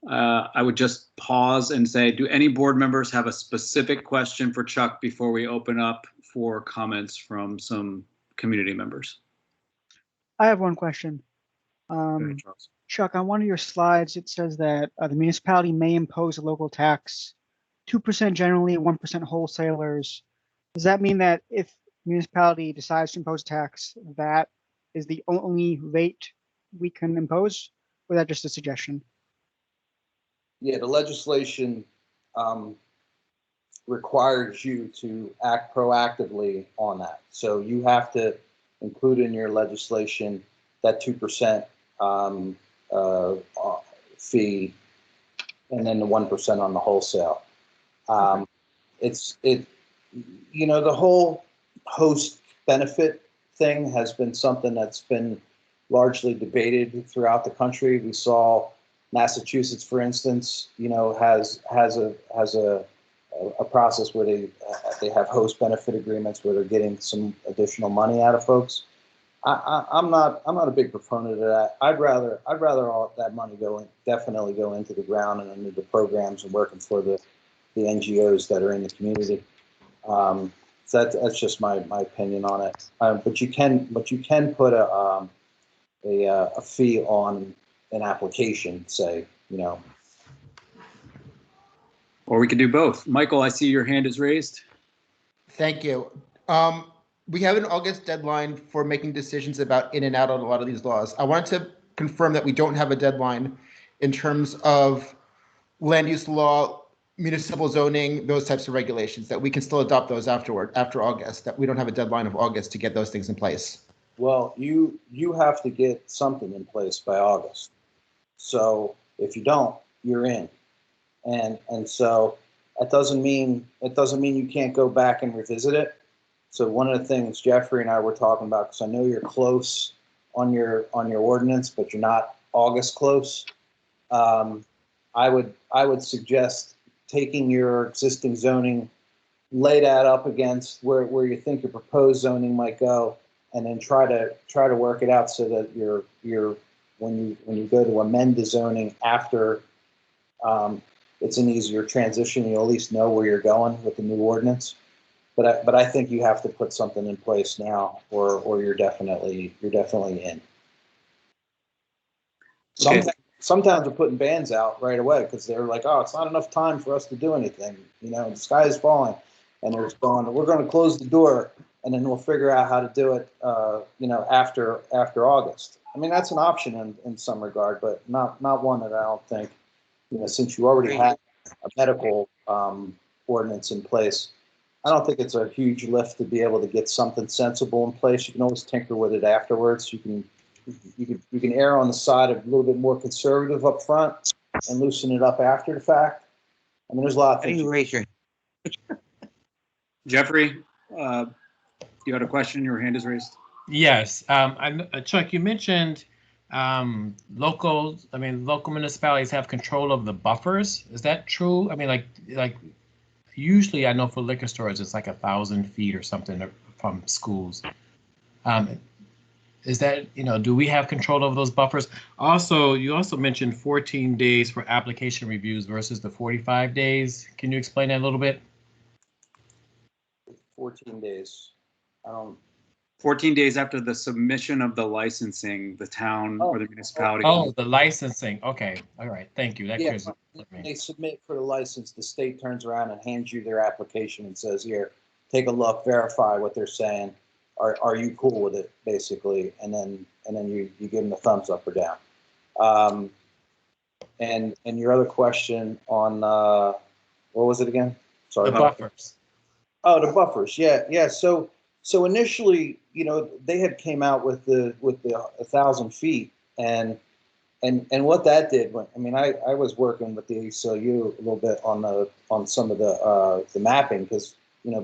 I would just pause and say, do any board members have a specific question for Chuck before we open up for comments from some community members? I have one question. Go ahead, Charles. Chuck, on one of your slides, it says that the municipality may impose a local tax, 2% generally, 1% wholesalers. Does that mean that if municipality decides to impose a tax, that is the only rate we can impose, or is that just a suggestion? Yeah, the legislation requires you to act proactively on that. So you have to include in your legislation that 2% fee, and then the 1% on the wholesale. The whole host benefit thing has been something that's been largely debated throughout the country. We saw Massachusetts, for instance, has a process where they have host benefit agreements where they're getting some additional money out of folks. I'm not a big proponent of that. I'd rather all that money definitely go into the ground and into the programs and working for the NGOs that are in the community. So that's just my opinion on it. But you can put a fee on an application, say, Or we could do both. Michael, I see your hand is raised. Thank you. We have an August deadline for making decisions about in and out on a lot of these laws. I wanted to confirm that we don't have a deadline in terms of land use law, municipal zoning, those types of regulations, that we can still adopt those after August, that we don't have a deadline of August to get those things in place. Well, you have to get something in place by August. So if you don't, you're in. And so that doesn't mean you can't go back and revisit it. So one of the things Jeffrey and I were talking about, because I know you're close on your ordinance, but you're not August close. I would suggest taking your existing zoning, lay that up against where you think your proposed zoning might go, and then try to work it out so that you're when you go to amend the zoning after, it's an easier transition. You at least know where you're going with the new ordinance. But I think you have to put something in place now, or you're definitely in. Sometimes we're putting bans out right away because they're like, oh, it's not enough time for us to do anything. The sky is falling, and they're going, we're going to close the door, and then we'll figure out how to do it, after August. I mean, that's an option in some regard, but not one that I don't think, since you already have a medical ordinance in place, I don't think it's a huge lift to be able to get something sensible in place. You can always tinker with it afterwards. You can err on the side of a little bit more conservative up front and loosen it up after the fact. I mean, there's a lot of things. Jeffrey, you had a question? Your hand is raised. Yes. Chuck, you mentioned local municipalities have control of the buffers. Is that true? I mean, like usually I know for liquor stores, it's like 1,000 feet or something from schools. is that, do we have control over those buffers? Also, you also mentioned 14 days for application reviews versus the 45 days. Can you explain that a little bit? 14 days. I don't. 14 days after the submission of the licensing, the town or the municipality. Oh, the licensing. Okay. All right. Thank you. That Yeah, clears it for when me. they submit for the license, the state turns around and hands you their application and says, here, take a look, verify what they're saying. Are you cool with it, basically? And then you give them a thumbs up or down. And your other question on, what was it again? Sorry. The buffers. Oh, the buffers. Yeah. So initially, they had came out with the 1,000 feet, and what that did. I was working with the ACLU a little bit on some of the mapping, because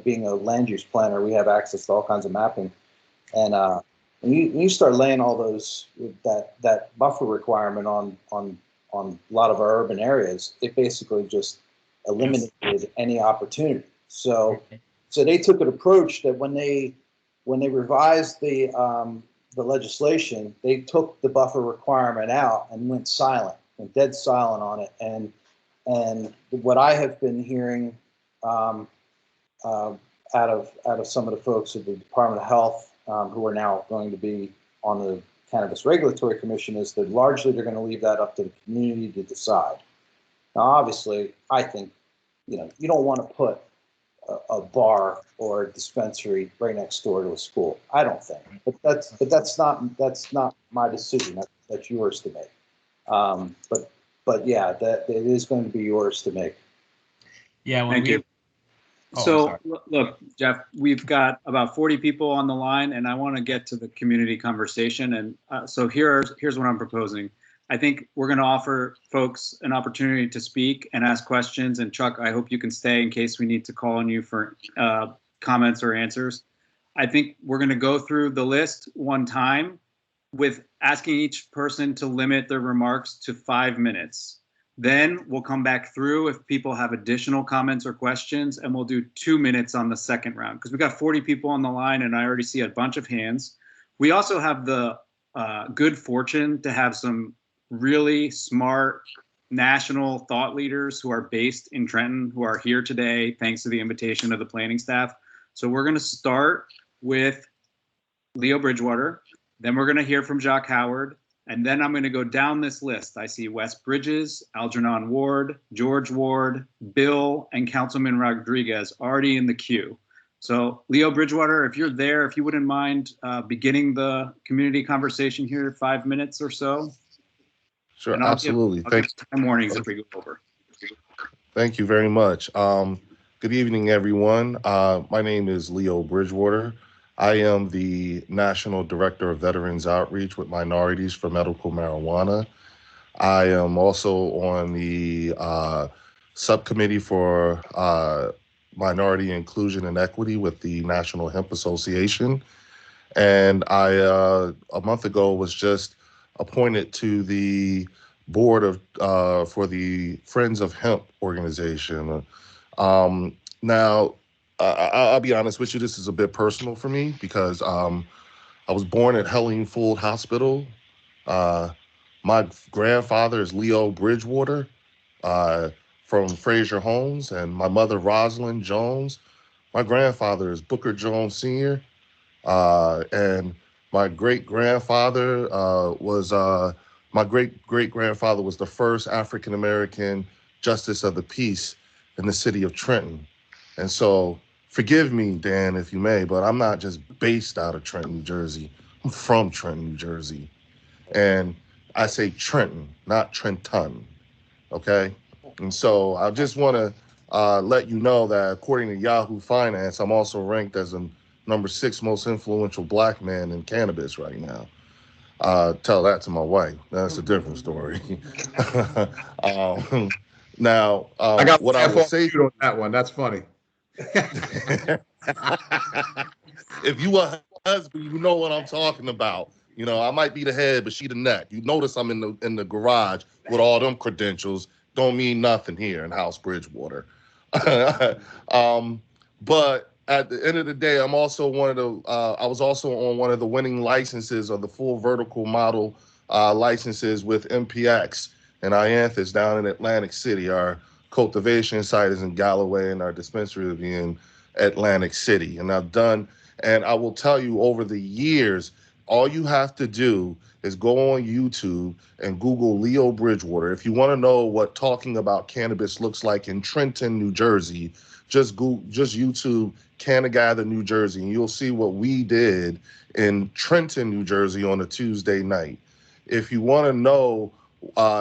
being a land use planner, we have access to all kinds of mapping, and you start laying all those that buffer requirement on a lot of our urban areas, it basically just eliminated any opportunity. So they took an approach that when they revised the legislation, they took the buffer requirement out and went dead silent on it. And what I have been hearing out of some of the folks at the Department of Health who are now going to be on the Cannabis Regulatory Commission is that largely they're going to leave that up to the community to decide. Now, obviously, I think you don't want to put a bar or a dispensary right next door to a school. I don't think, but that's not my decision. That's yours to make. But yeah, that it is going to be yours to make. Yeah. Thank you. So look, Jeff, we've got about 40 people on the line, and I want to get to the community conversation. And so here's what I'm proposing. I think we're going to offer folks an opportunity to speak and ask questions. And Chuck, I hope you can stay in case we need to call on you for comments or answers. I think we're going to go through the list one time with asking each person to limit their remarks to 5 minutes. Then we'll come back through if people have additional comments or questions, and we'll do 2 minutes on the second round, because we've got 40 people on the line and I already see a bunch of hands. We also have the good fortune to have some really smart national thought leaders who are based in Trenton, who are here today, thanks to the invitation of the planning staff. So we're going to start with Leo Bridgewater, then we're going to hear from Jacques Howard, and then I'm going to go down this list. I see Wes Bridges, Algernon Ward, George Ward, Bill, and Councilman Rodriguez already in the queue. So Leo Bridgewater, if you're there, if you wouldn't mind beginning the community conversation here, 5 minutes or so. Sure, absolutely. Thank you. Time warnings if we go over. Thank you very much. Good evening, everyone. My name is Leo Bridgewater. I am the National Director of Veterans Outreach with Minorities for Medical Marijuana. I am also on the subcommittee for Minority Inclusion and Equity with the National Hemp Association. And I, a month ago, was just appointed to the board of for the Friends of Hemp organization. Now, I'll be honest with you, this is a bit personal for me because I was born at Helene Fould Hospital. My grandfather is Leo Bridgewater from Fraser Homes, and my mother, Rosalind Jones. My grandfather is Booker Jones Sr., and my great-grandfather was the first African-American justice of the peace in the city of Trenton. And so, forgive me, Dan, if you may, but I'm not just based out of Trenton, New Jersey. I'm from Trenton, New Jersey. And I say Trenton, not Trenton, okay? And so I just want to let you know that according to Yahoo Finance, I'm also ranked as a number 6 most influential black man in cannabis right now. Tell that to my wife. That's a different story. Now, I got what I will say on that one. That's funny. If you a husband, you know what I'm talking about. You know, I might be the head, but she the neck. You notice I'm in the garage with all them credentials. Don't mean nothing here in House Bridgewater. But at the end of the day, I'm also one of the. I was also on one of the winning licenses of the full vertical model licenses with MPX and Ianthus down in Atlantic City. Our cultivation site is in Galloway, and our dispensary will be in Atlantic City. And I've done, and I will tell you, over the years, all you have to do is go on YouTube and Google Leo Bridgewater. If you want to know what talking about cannabis looks like in Trenton, New Jersey, just YouTube Cannagather, New Jersey, and you'll see what we did in Trenton, New Jersey on a Tuesday night. If you want to know,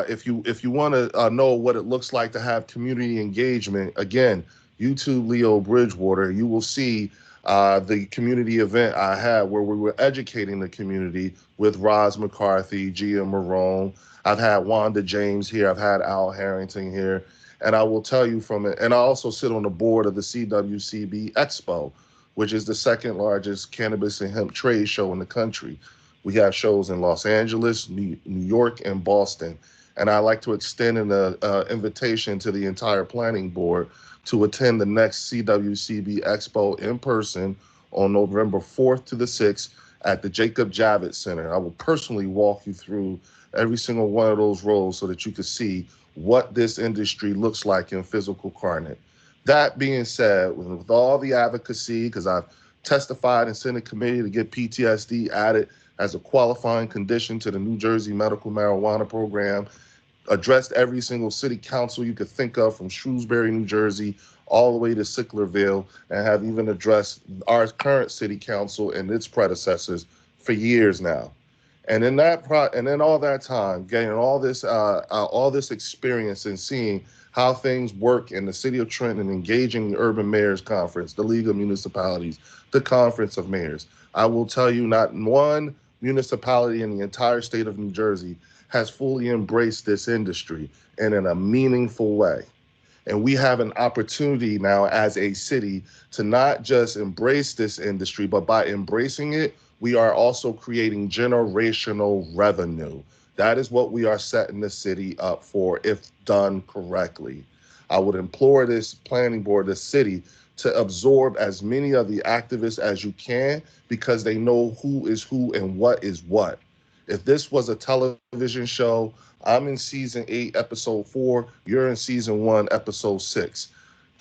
if you want to know what it looks like to have community engagement, again, YouTube Leo Bridgewater, you will see the community event I had where we were educating the community with Roz McCarthy, Gia Marone. I've had Wanda James here. I've had Al Harrington here. And I will tell you from it, and I also sit on the board of the CWCB Expo, which is the second largest cannabis and hemp trade show in the country. We have shows in Los Angeles, New York, and Boston. And I like to extend an invitation to the entire planning board to attend the next CWCB Expo in person on November 4th to the 6th at the Jacob Javits Center. I will personally walk you through every single one of those roles so that you can see what this industry looks like in physical carnet. That being said, with all the advocacy, because I've testified in Senate committee to get PTSD added as a qualifying condition to the New Jersey medical marijuana program, addressed every single city council you could think of from Shrewsbury, New Jersey, all the way to Sicklerville, and have even addressed our current city council and its predecessors for years now. And in all that time, getting all this experience and seeing how things work in the city of Trenton, engaging the Urban Mayors Conference, the League of Municipalities, the Conference of Mayors, I will tell you, not one municipality in the entire state of New Jersey has fully embraced this industry and in a meaningful way. And we have an opportunity now as a city to not just embrace this industry, but by embracing it, we are also creating generational revenue. That is what we are setting the city up for if done correctly. I would implore this planning board, the city, to absorb as many of the activists as you can, because they know who is who and what is what. If this was a television show, I'm in season 8, episode 4, you're in season 1, episode 6.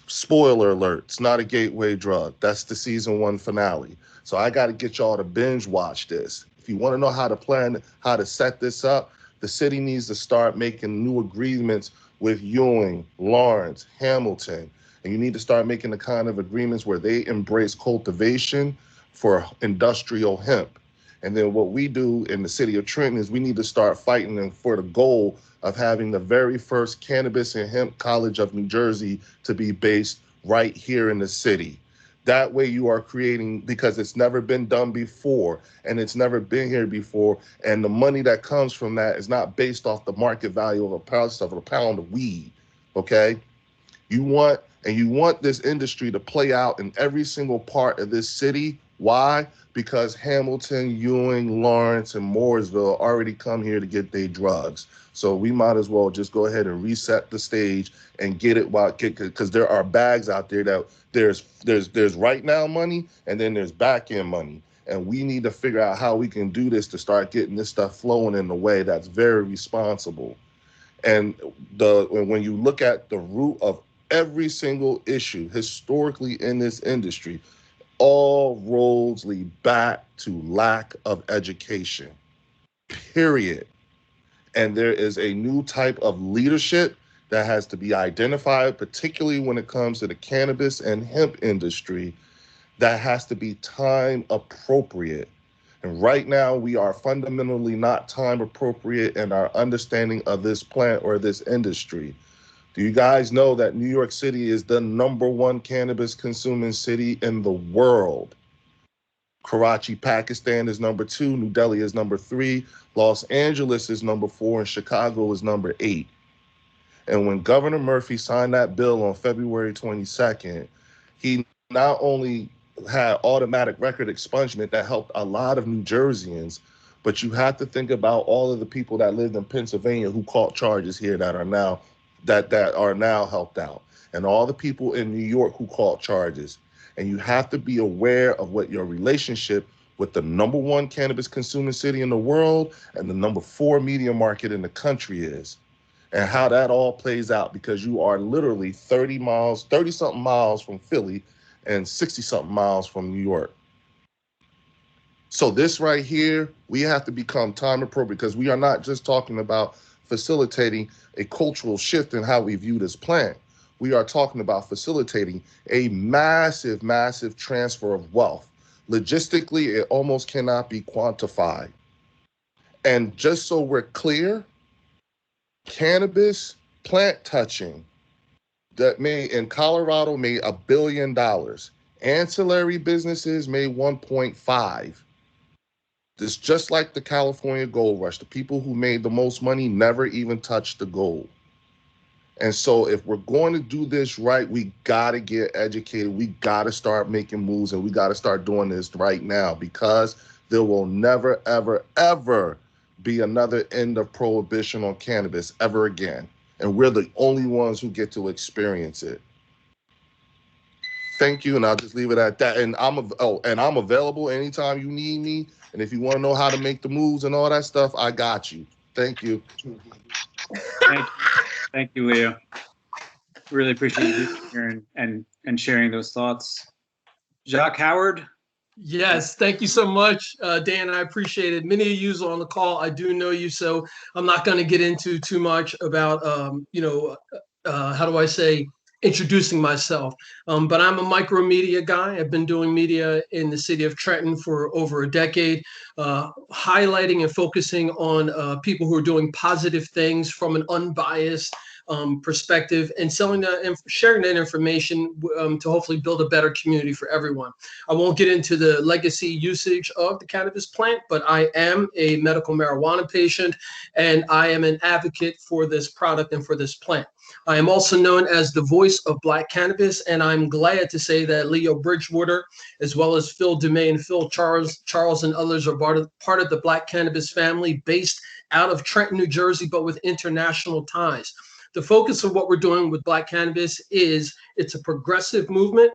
Spoiler alert, it's not a gateway drug. That's the season 1 finale. So I got to get y'all to binge watch this. If you want to know how to plan, how to set this up, the city needs to start making new agreements with Ewing, Lawrence, Hamilton, and you need to start making the kind of agreements where they embrace cultivation for industrial hemp. And then what we do in the city of Trenton is we need to start fighting for the goal of having the very first cannabis and hemp college of New Jersey to be based right here in the city. That way you are creating, because it's never been done before and it's never been here before. And the money that comes from that is not based off the market value of a pound of weed, okay? You want this industry to play out in every single part of this city. Why? Because Hamilton, Ewing, Lawrence, and Mooresville already come here to get their drugs. So we might as well just go ahead and reset the stage and get it because there are bags out there that there's right now money and then there's back end money. And we need to figure out how we can do this to start getting this stuff flowing in a way that's very responsible. And when you look at the root of every single issue historically in this industry, all roads lead back to lack of education, period. And there is a new type of leadership that has to be identified, particularly when it comes to the cannabis and hemp industry, that has to be time appropriate. And right now, we are fundamentally not time appropriate in our understanding of this plant or this industry. Do you guys know that New York City is the #1 cannabis consuming city in the world? Karachi, Pakistan is #2, New Delhi is #3, Los Angeles is #4, and Chicago is #8. And when Governor Murphy signed that bill on February 22nd, he not only had automatic record expungement that helped a lot of New Jerseyans, but you have to think about all of the people that lived in Pennsylvania who caught charges here that are now helped out, and all the people in New York who caught charges. And you have to be aware of what your relationship with the #1 cannabis consuming city in the world and the #4 media market in the country is, and how that all plays out, because you are literally 30 something miles from Philly and 60 something miles from New York. So this right here, we have to become time appropriate, because we are not just talking about facilitating a cultural shift in how we view this plant. We are talking about facilitating a massive, massive transfer of wealth. Logistically, it almost cannot be quantified. And just so we're clear, cannabis plant touching that in Colorado made $1 billion. Ancillary businesses made 1.5. It's just like the California gold rush. The people who made the most money never even touched the gold. And so if we're going to do this right, we got to get educated. We got to start making moves, and we got to start doing this right now, because there will never, ever, ever be another end of prohibition on cannabis ever again. And we're the only ones who get to experience it. Thank you, and I'll just leave it at that. And I'm available anytime you need me. And if you want to know how to make the moves and all that stuff, I got you. Thank you. Thank you, Leo. Really appreciate you being here and sharing those thoughts. Jacques Howard. Yes, thank you so much, Dan. I appreciate it. Many of you on the call, I do know you, so I'm not going to get into too much about, how do I say, introducing myself. But I'm a micromedia guy. I've been doing media in the city of Trenton for over a decade, highlighting and focusing on people who are doing positive things from an unbiased perspective, and sharing that information to hopefully build a better community for everyone. I won't get into the legacy usage of the cannabis plant, but I am a medical marijuana patient, and I am an advocate for this product and for this plant. I am also known as the voice of Black cannabis, and I'm glad to say that Leo Bridgewater, as well as Phil DeMay, Phil Charles, and others are part of the Black cannabis family based out of Trenton, New Jersey, but with international ties. The focus of what we're doing with Black cannabis is it's a progressive movement.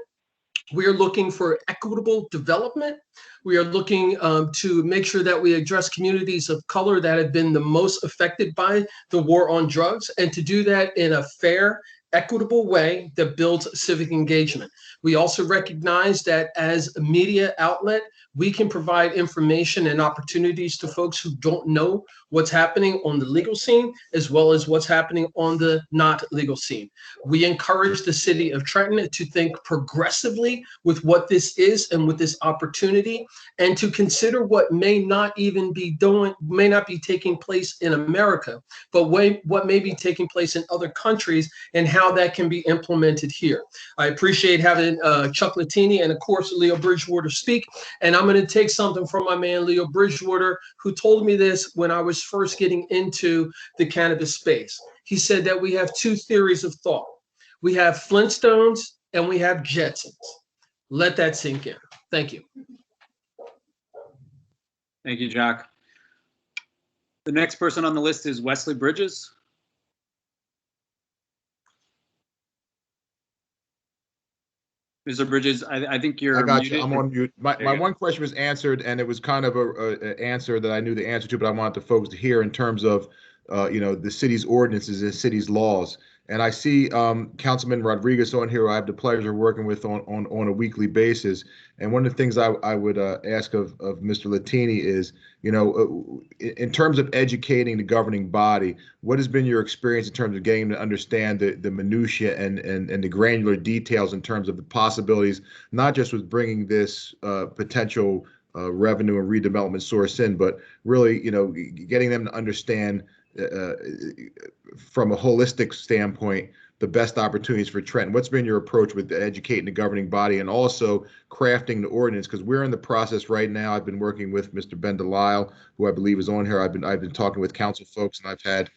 We are looking for equitable development. We are looking to make sure that we address communities of color that have been the most affected by the war on drugs, and to do that in a fair, equitable way that builds civic engagement. We also recognize that as a media outlet, we can provide information and opportunities to folks who don't know what's happening on the legal scene, as well as what's happening on the not legal scene. We encourage the city of Trenton to think progressively with what this is and with this opportunity, and to consider what may not be taking place in America, but what may be taking place in other countries, and how that can be implemented here. I appreciate having Chuck Latini and, of course, Leo Bridgewater speak. And I'm going to take something from my man, Leo Bridgewater, who told me this when I was first getting into the cannabis space. He said that we have two theories of thought. We have Flintstones and we have Jetsons. Let that sink in. Thank you. Thank you, Jacques. The next person on the list is Wesley Bridges. Mr. Bridges, I think you're I got muted. you. I'm on mute. My one question was answered, and it was kind of a answer that I knew the answer to, but I wanted the folks to hear in terms of, the city's ordinances and city's laws. And I see Councilman Rodriguez on here, who I have the pleasure of working with on a weekly basis. And one of the things I would ask of Mr. Latini is, in terms of educating the governing body, what has been your experience in terms of getting to understand the minutia and the granular details in terms of the possibilities, not just with bringing this potential revenue and redevelopment source in, but really, getting them to understand from a holistic standpoint, the best opportunities for Trenton. What's been your approach with educating the governing body and also crafting the ordinance? Because we're in the process right now. I've been working with Mr. Ben Delisle, who I believe is on here. I've been talking with council folks, and I've had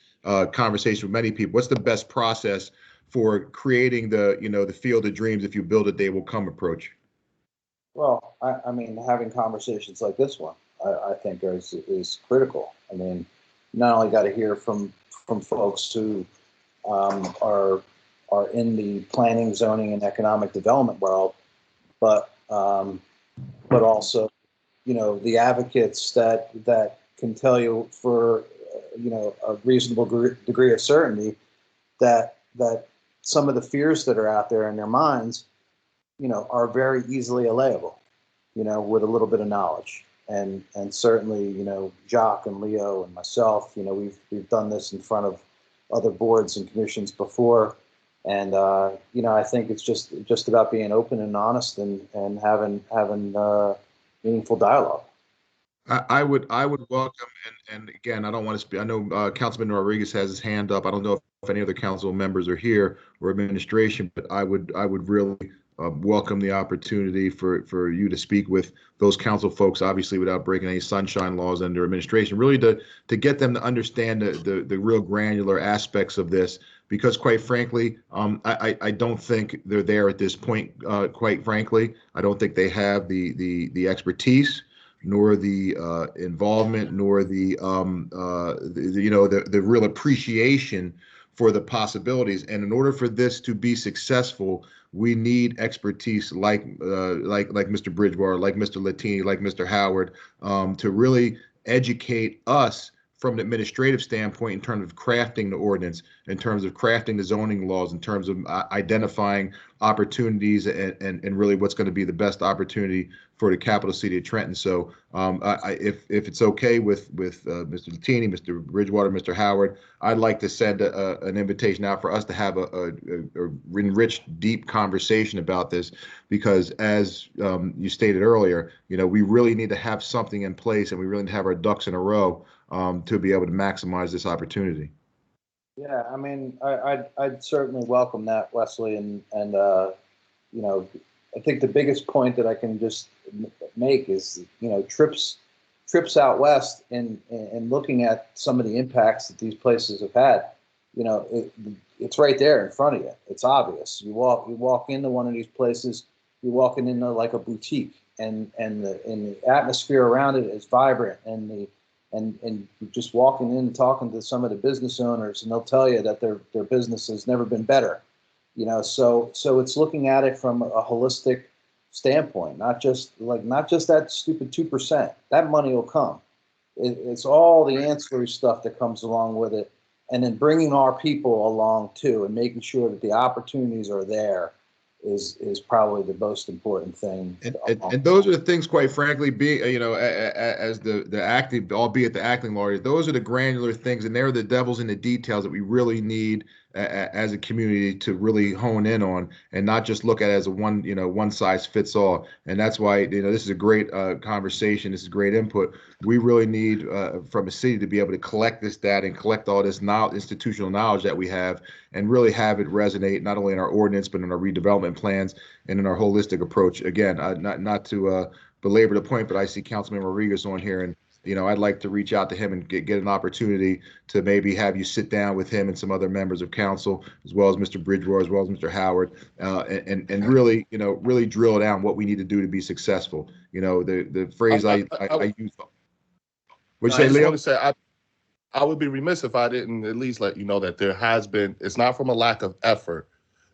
conversations with many people. What's the best process for creating the field of dreams, if you build it, they will come approach? Well, I mean, having conversations like this one, I think is critical. I mean, not only got to hear from folks who are in the planning, zoning, and economic development world, but also, the advocates that can tell you for, a reasonable degree of certainty that some of the fears that are out there in their minds, are very easily allayable, with a little bit of knowledge. And certainly, Jock and Leo and myself, we've done this in front of other boards and commissions before. And, I think it's just about being open and honest and having meaningful dialogue. I would welcome, and again, I don't want to speak. I know Councilman Rodriguez has his hand up. I don't know if any other council members are here or administration, but I would really welcome the opportunity for you to speak with those council folks, obviously without breaking any sunshine laws under administration, really to get them to understand the real granular aspects of this, because quite frankly, I don't think they're there at this point. Quite frankly, I don't think they have the expertise, nor the involvement, nor the real appreciation for the possibilities. And in order for this to be successful, we need expertise like Mr. Bridgewater, like Mr. Latini, like Mr. Howard, to really educate us from an administrative standpoint in terms of crafting the ordinance, in terms of crafting the zoning laws, in terms of identifying opportunities and really what's going to be the best opportunity for the capital city of Trenton. So if it's okay with Mr. Latini, Mr. Bridgewater, Mr. Howard, I'd like to send an invitation out for us to have a enriched, deep conversation about this, because as you stated earlier, we really need to have something in place, and we really need to have our ducks in a row to be able to maximize this opportunity. Yeah, I mean, I'd certainly welcome that, Wesley, and I think the biggest point that I can just make is, trips out west and looking at some of the impacts that these places have had. It's right there in front of you. It's obvious. You walk into one of these places, you're walking into like a boutique, and the atmosphere around it is vibrant, and just walking in and talking to some of the business owners, and they'll tell you that their business has never been better. So it's looking at it from a holistic standpoint, not just that stupid 2%. That money will come. It's all the ancillary stuff that comes along with it, and then bringing our people along too, and making sure that the opportunities are there is probably the most important thing. And those are the things, quite frankly, as the acting, albeit the acting lawyer, those are the granular things, and they're the devils in the details that we really need as a community to really hone in on, and not just look at it as a one size fits all. And that's why this is a great conversation. This is great input. We really need from a city to be able to collect this data and collect all this institutional knowledge that we have, and really have it resonate not only in our ordinance but in our redevelopment plans and in our holistic approach. Again, not to belabor the point, but I see Councilman Rodriguez on here, and I'd like to reach out to him and get an opportunity to maybe have you sit down with him and some other members of council, as well as Mr. Bridgewater, as well as Mr. Howard, and really, really drill down what we need to do to be successful. The phrase I use. Would you say, Leo? I would be remiss if I didn't at least let you know that there has been, it's not from a lack of effort,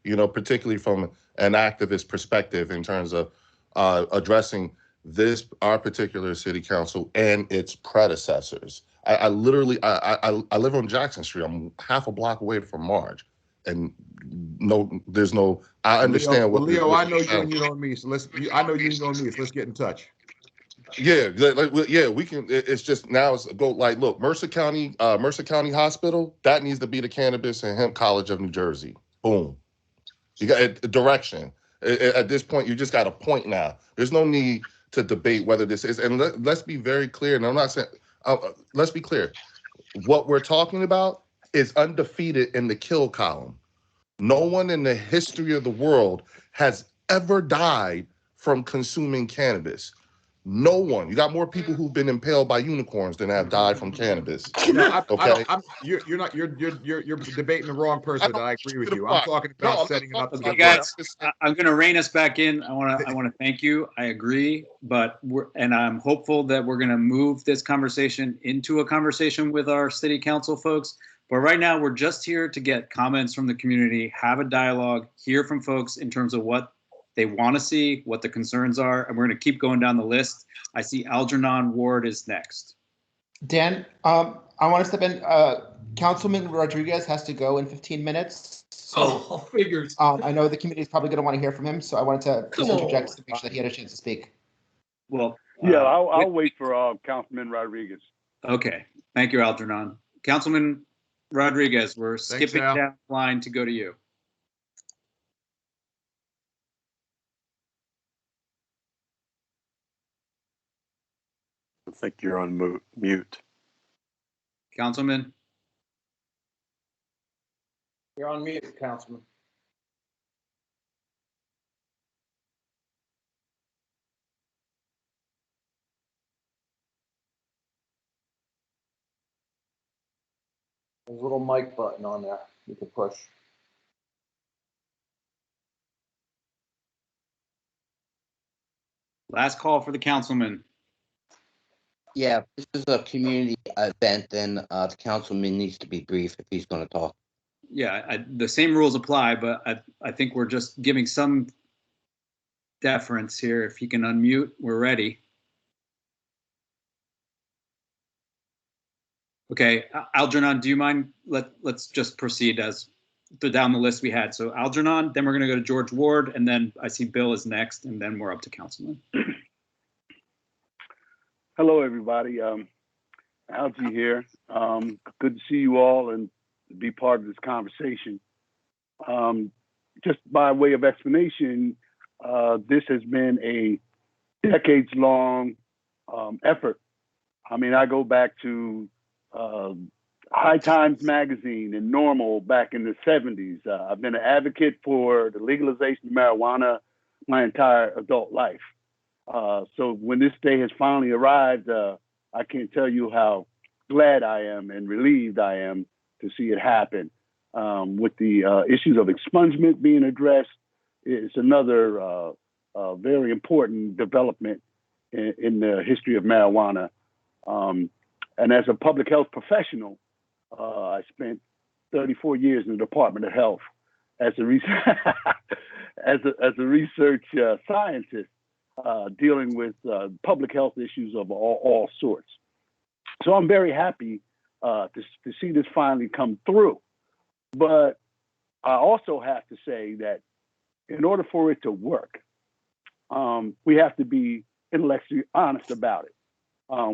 particularly from an activist perspective in terms of addressing our particular city council and its predecessors. I literally live on Jackson Street. I'm half a block away from Marge, and I understand Leo, I know you and you know me, so let's get in touch. Yeah, we can. It's just now look, Mercer County Hospital, that needs to be the Cannabis and Hemp College of New Jersey. Boom. You got a direction. At this point, you just got a point now. There's no need to debate whether this is, and let's be very clear, and I'm not saying, let's be clear. What we're talking about is undefeated in the kill column. No one in the history of the world has ever died from consuming cannabis. No one. You got more people who've been impaled by unicorns than have died from cannabis. Okay, you're debating the wrong person. I agree with you. I'm talking about setting it up. Okay, guys, I'm going to rein us back in. I want to thank you. I agree, but I'm hopeful that we're going to move this conversation into a conversation with our city council folks. But right now, we're just here to get comments from the community, have a dialogue, hear from folks in terms of what they want to see, what the concerns are, and we're going to keep going down the list. I see Algernon Ward is next. Dan, I want to step in. Councilman Rodriguez has to go in 15 minutes. So figures. I know the committee is probably going to want to hear from him. So I wanted to just interject to make sure that he had a chance to speak. Well, yeah, I'll wait for Councilman Rodriguez. Okay. Thank you, Algernon. Councilman Rodriguez, we're skipping Al. down the line to go to you. I think you're on mute. Councilman? You're on mute, Councilman. There's a little mic button on there you can push. Last call for the councilman. Yeah, this is a community event, then the councilman needs to be brief if he's going to talk. Yeah, the same rules apply, but I think we're just giving some deference here. If you can unmute, we're ready. Okay, Algernon, do you mind? Let's just proceed as down the list we had. So Algernon, then we're going to go to George Ward, and then I see Bill is next, and then we're up to Councilman. Hello, everybody. Algie here. Good to see you all and be part of this conversation. Just by way of explanation, this has been a decades-long effort. I mean, I go back to High Times magazine and Normal back in the 70s. I've been an advocate for the legalization of marijuana my entire adult life. So when this day has finally arrived, I can't tell you how glad I am and relieved I am to see it happen. With the issues of expungement being addressed, it's another very important development in the history of marijuana. And as a public health professional, I spent 34 years in the Department of Health as a research scientist dealing with public health issues of all sorts. So I'm very happy to see this finally come through. But I also have to say that in order for it to work, we have to be intellectually honest about it.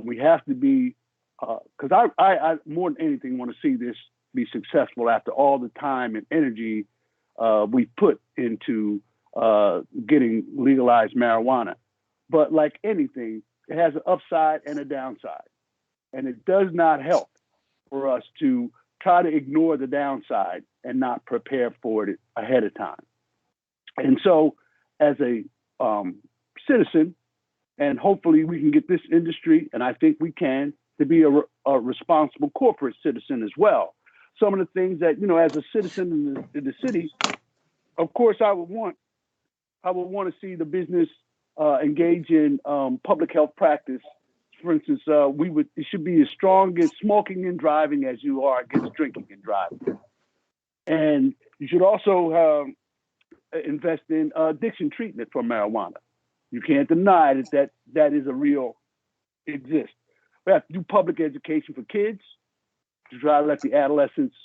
We have to be, because I more than anything want to see this be successful after all the time and energy we put into getting legalized marijuana. But like anything, it has an upside and a downside. And it does not help for us to try to ignore the downside and not prepare for it ahead of time. And so as a citizen, and hopefully we can get this industry, and I think we can, to be a responsible corporate citizen as well. Some of the things that, you know, as a citizen in the city, of course, I would want to see the business engage in public health practice. For instance, it should be as strong against smoking and driving as you are against drinking and driving. And you should also invest in addiction treatment for marijuana. You can't deny that is a real exist. We have to do public education for kids to try to let the adolescents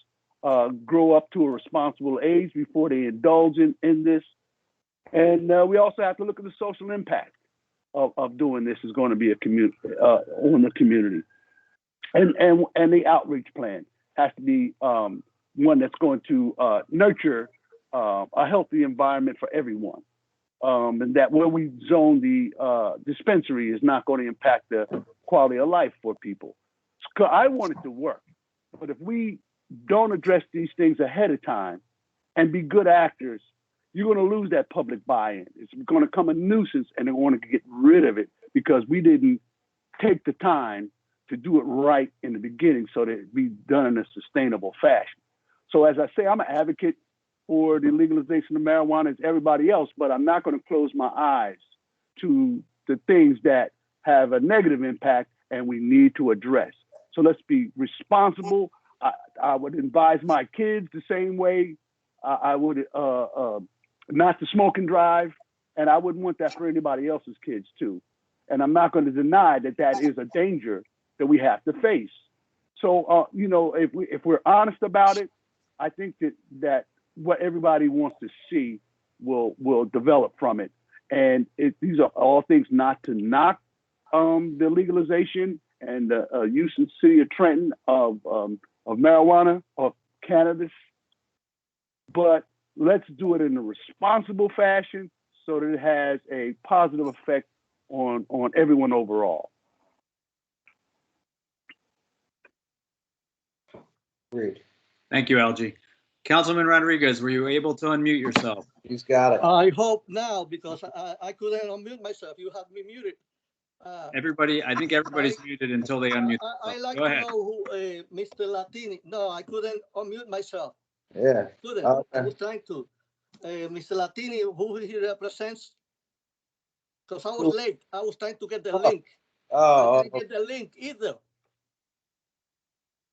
grow up to a responsible age before they indulge in this. And we also have to look at the social impact of doing this is going to be on the community. And the outreach plan has to be one that's going to nurture a healthy environment for everyone. And that where we zone the dispensary is not going to impact the quality of life for people. So I want it to work. But if we don't address these things ahead of time and be good actors, you're going to lose that public buy-in. It's going to come a nuisance and they want to get rid of it because we didn't take the time to do it right in the beginning so that it be done in a sustainable fashion. So as I say, I'm an advocate for the legalization of marijuana as everybody else, but I'm not going to close my eyes to the things that have a negative impact and we need to address. So let's be responsible. I would advise my kids the same way I would not to smoke and drive And I wouldn't want that for anybody else's kids too. And I'm not going to deny that that is a danger that we have to face. So, you know, if we're honest about it, I think that what everybody wants to see will develop from it. And these are all things not to knock the legalization and the use in the city of Trenton of marijuana, of cannabis, but let's do it in a responsible fashion so that it has a positive effect on everyone overall. Agreed. Thank you, Algie. Councilman Rodriguez, were you able to unmute yourself? He's got it. I hope now, because I couldn't unmute myself. You have me muted. Everybody, I think everybody's muted until they unmute. I like Go to ahead. know who Mr. Latini. No, I couldn't unmute myself. Yeah. Couldn't. Okay. I was trying to. Mr. Latini, who he represents? Because I was late. I was trying to get the link. I didn't get the link either.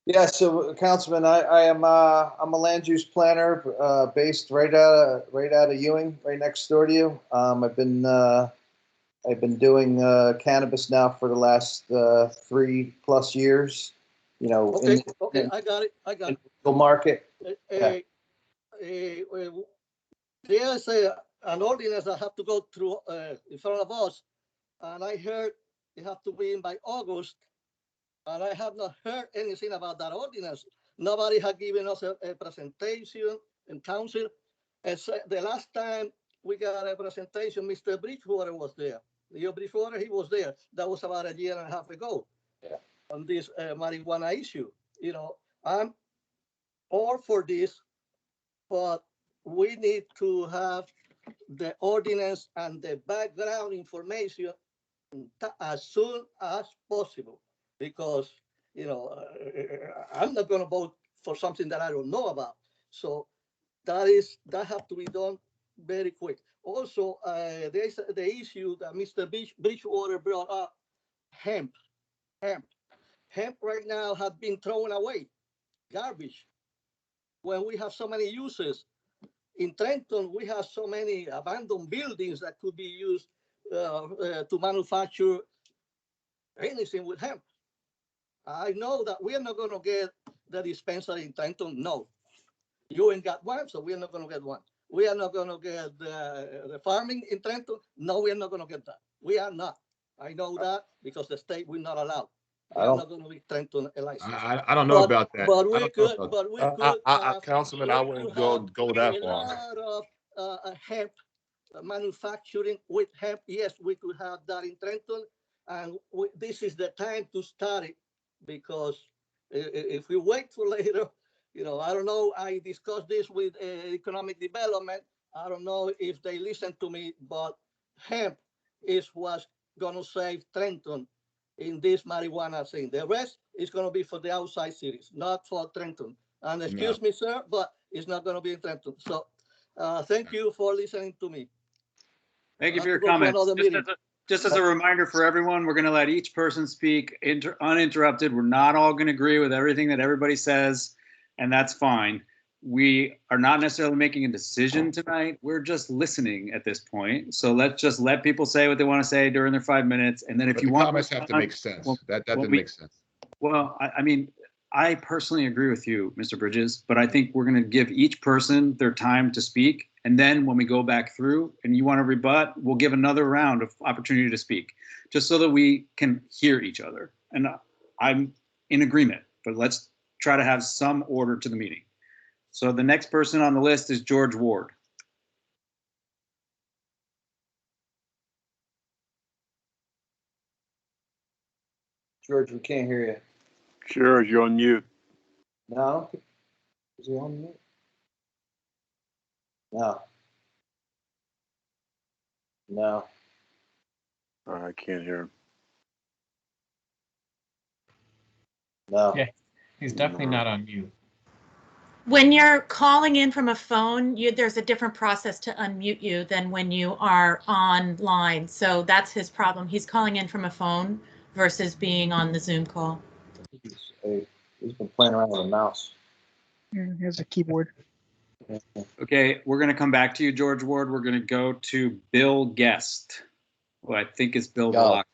Yeah, so Councilman, I'm a land use planner based right out of Ewing, right next door to you. I've been doing cannabis now for the last 3+ years. You know, Okay, I got it. in the market. There's an ordinance that have to go through in front of us, and I heard it have to be in by August, and I have not heard anything about that ordinance. Nobody has given us a presentation in council. The last time we got a presentation, Mr. Bridgewater was there. Leo Bridgewater, he was there. That was about 1.5 years ago. Yeah. On this marijuana issue. You know, I'm all for this, but we need to have the ordinance and the background information as soon as possible, because, you know, I'm not going to vote for something that I don't know about. So that have to be done very quick. Also, there's the issue that Mr. Bridgewater brought up, hemp. Hemp right now has been thrown away, garbage. When we have so many uses, in Trenton, we have so many abandoned buildings that could be used to manufacture anything with hemp. I know that we are not going to get the dispensary in Trenton. No, you ain't got one, so we are not going to get one. We are not going to get the farming in Trenton. No, we are not going to get that. We are not. I know that because the state will not allow. We are not going to be Trenton a license. I don't know about that. But we could. But we could. Councilman, I wouldn't go that a far. lot of hemp manufacturing with hemp. Yes, we could have that in Trenton, and this is the time to start it, because if we wait for later, you know, I don't know. I discussed this with economic development. I don't know if they listen to me, but hemp is what's gonna save Trenton in this marijuana thing. The rest is going to be for the outside cities, not for Trenton. And excuse me, sir, but it's not going to be in Trenton. So thank you for listening to me. Thank you for your comments. Just as a reminder for everyone, we're going to let each person speak uninterrupted. We're not all going to agree with everything that everybody says, and that's fine. We are not necessarily making a decision tonight. We're just listening at this point. So let's just let people say what they want to say during their 5 minutes. And then if you want, comments have to make sense. That doesn't make sense. Well, I mean, I personally agree with you, Mr. Bridges, but I think we're going to give each person their time to speak. And then when we go back through and you want to rebut, we'll give another round of opportunity to speak, just so that we can hear each other. And I'm in agreement, but let's try to have some order to the meeting. So the next person on the list is George Ward. George, we can't hear you. Sure, you're on mute. No? Is he on mute? No. No. I can't hear him. No. Yeah, he's definitely not on mute. When you're calling in from a phone, there's a different process to unmute you than when you are online. So that's his problem. He's calling in from a phone versus being on the Zoom call. He's been playing around with a mouse. Yeah, he has a keyboard. Okay, we're going to come back to you, George Ward. We're going to go to Bill Guest, who I think is Bill Yo. Block.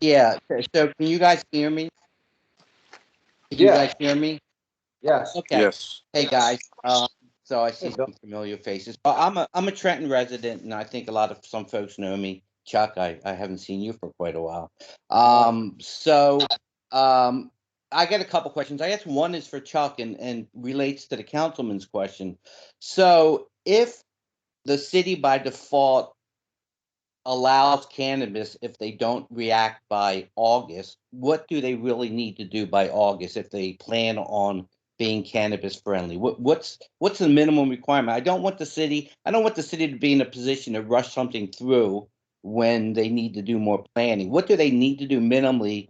Yeah. So can you guys hear me? Can you guys hear me? Yes. Okay. Yes. Hey guys. So I see some familiar faces. I'm a Trenton resident, and I think some folks know me. Chuck, I haven't seen you for quite a while. I got a couple questions. I guess one is for Chuck and relates to the councilman's question. So if the city by default allows cannabis if they don't react by August, what do they really need to do by August if they plan on being cannabis friendly? What's the minimum requirement? I don't want the city to be in a position to rush something through when they need to do more planning. What do they need to do minimally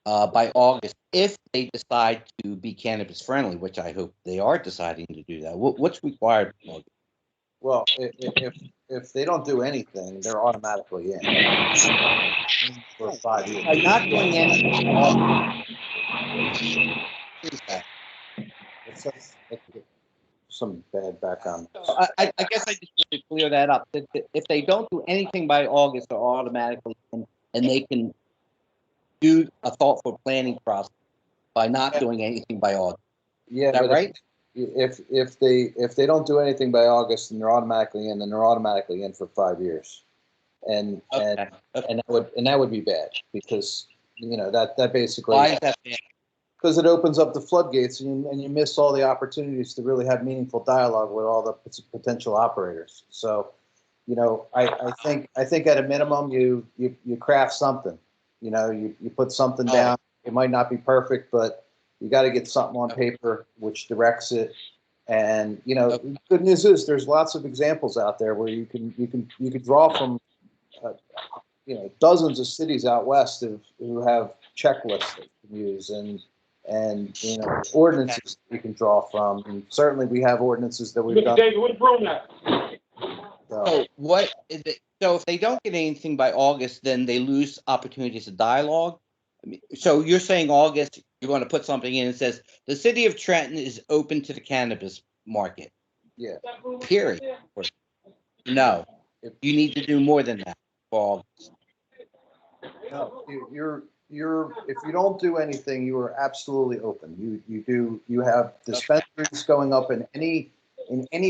by August if they decide to be cannabis friendly, which I hope they are deciding to do that? What's required? Well, if they don't do anything, they're automatically in for 5 years. By not doing anything, It's some bad background. I guess I just need to clear that up. If they don't do anything by August, they're automatically in, and they can do a thoughtful planning process by not doing anything by August. Yeah, Is that but right? if they don't do anything by August, then they're automatically in, then they're automatically in for 5 years, and that would be bad because that basically. Why is that bad? Because it opens up the floodgates and you miss all the opportunities to really have meaningful dialogue with all the potential operators. So, I think at a minimum you craft something. You put something down. It might not be perfect, but you got to get something on paper which directs it. And the good news is there's lots of examples out there where you can draw from dozens of cities out west who have checklists that you can use and ordinances we can draw from. And certainly we have ordinances that we've done. So what is it? So if they don't get anything by August, then they lose opportunities of dialogue. So you're saying August, you're going to put something in that says the city of Trenton is open to the cannabis market. Yeah. Period. No, you need to do more than that for August. No, if you don't do anything, you are absolutely open. You have dispensaries going up in any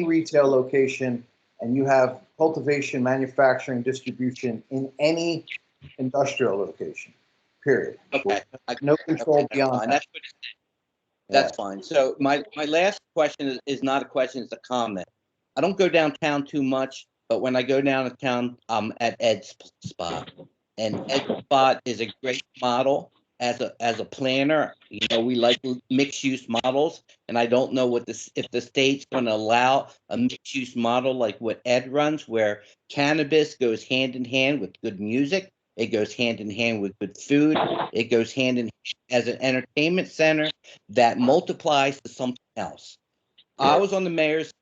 retail location, and you have cultivation, manufacturing, distribution in any industrial location. Period. Okay. No control beyond that. That's fine. So my last question is not a question, it's a comment. I don't go downtown too much, but when I go downtown, I'm at Ed's spot. And Ed's spot is a great model as a planner. We like mixed use models, and I don't know if the state's going to allow a mixed use model like what Ed runs, where cannabis goes hand in hand with good music. It goes hand in hand with good food. It goes hand in hand as an entertainment center that multiplies to something else. I was on the mayor's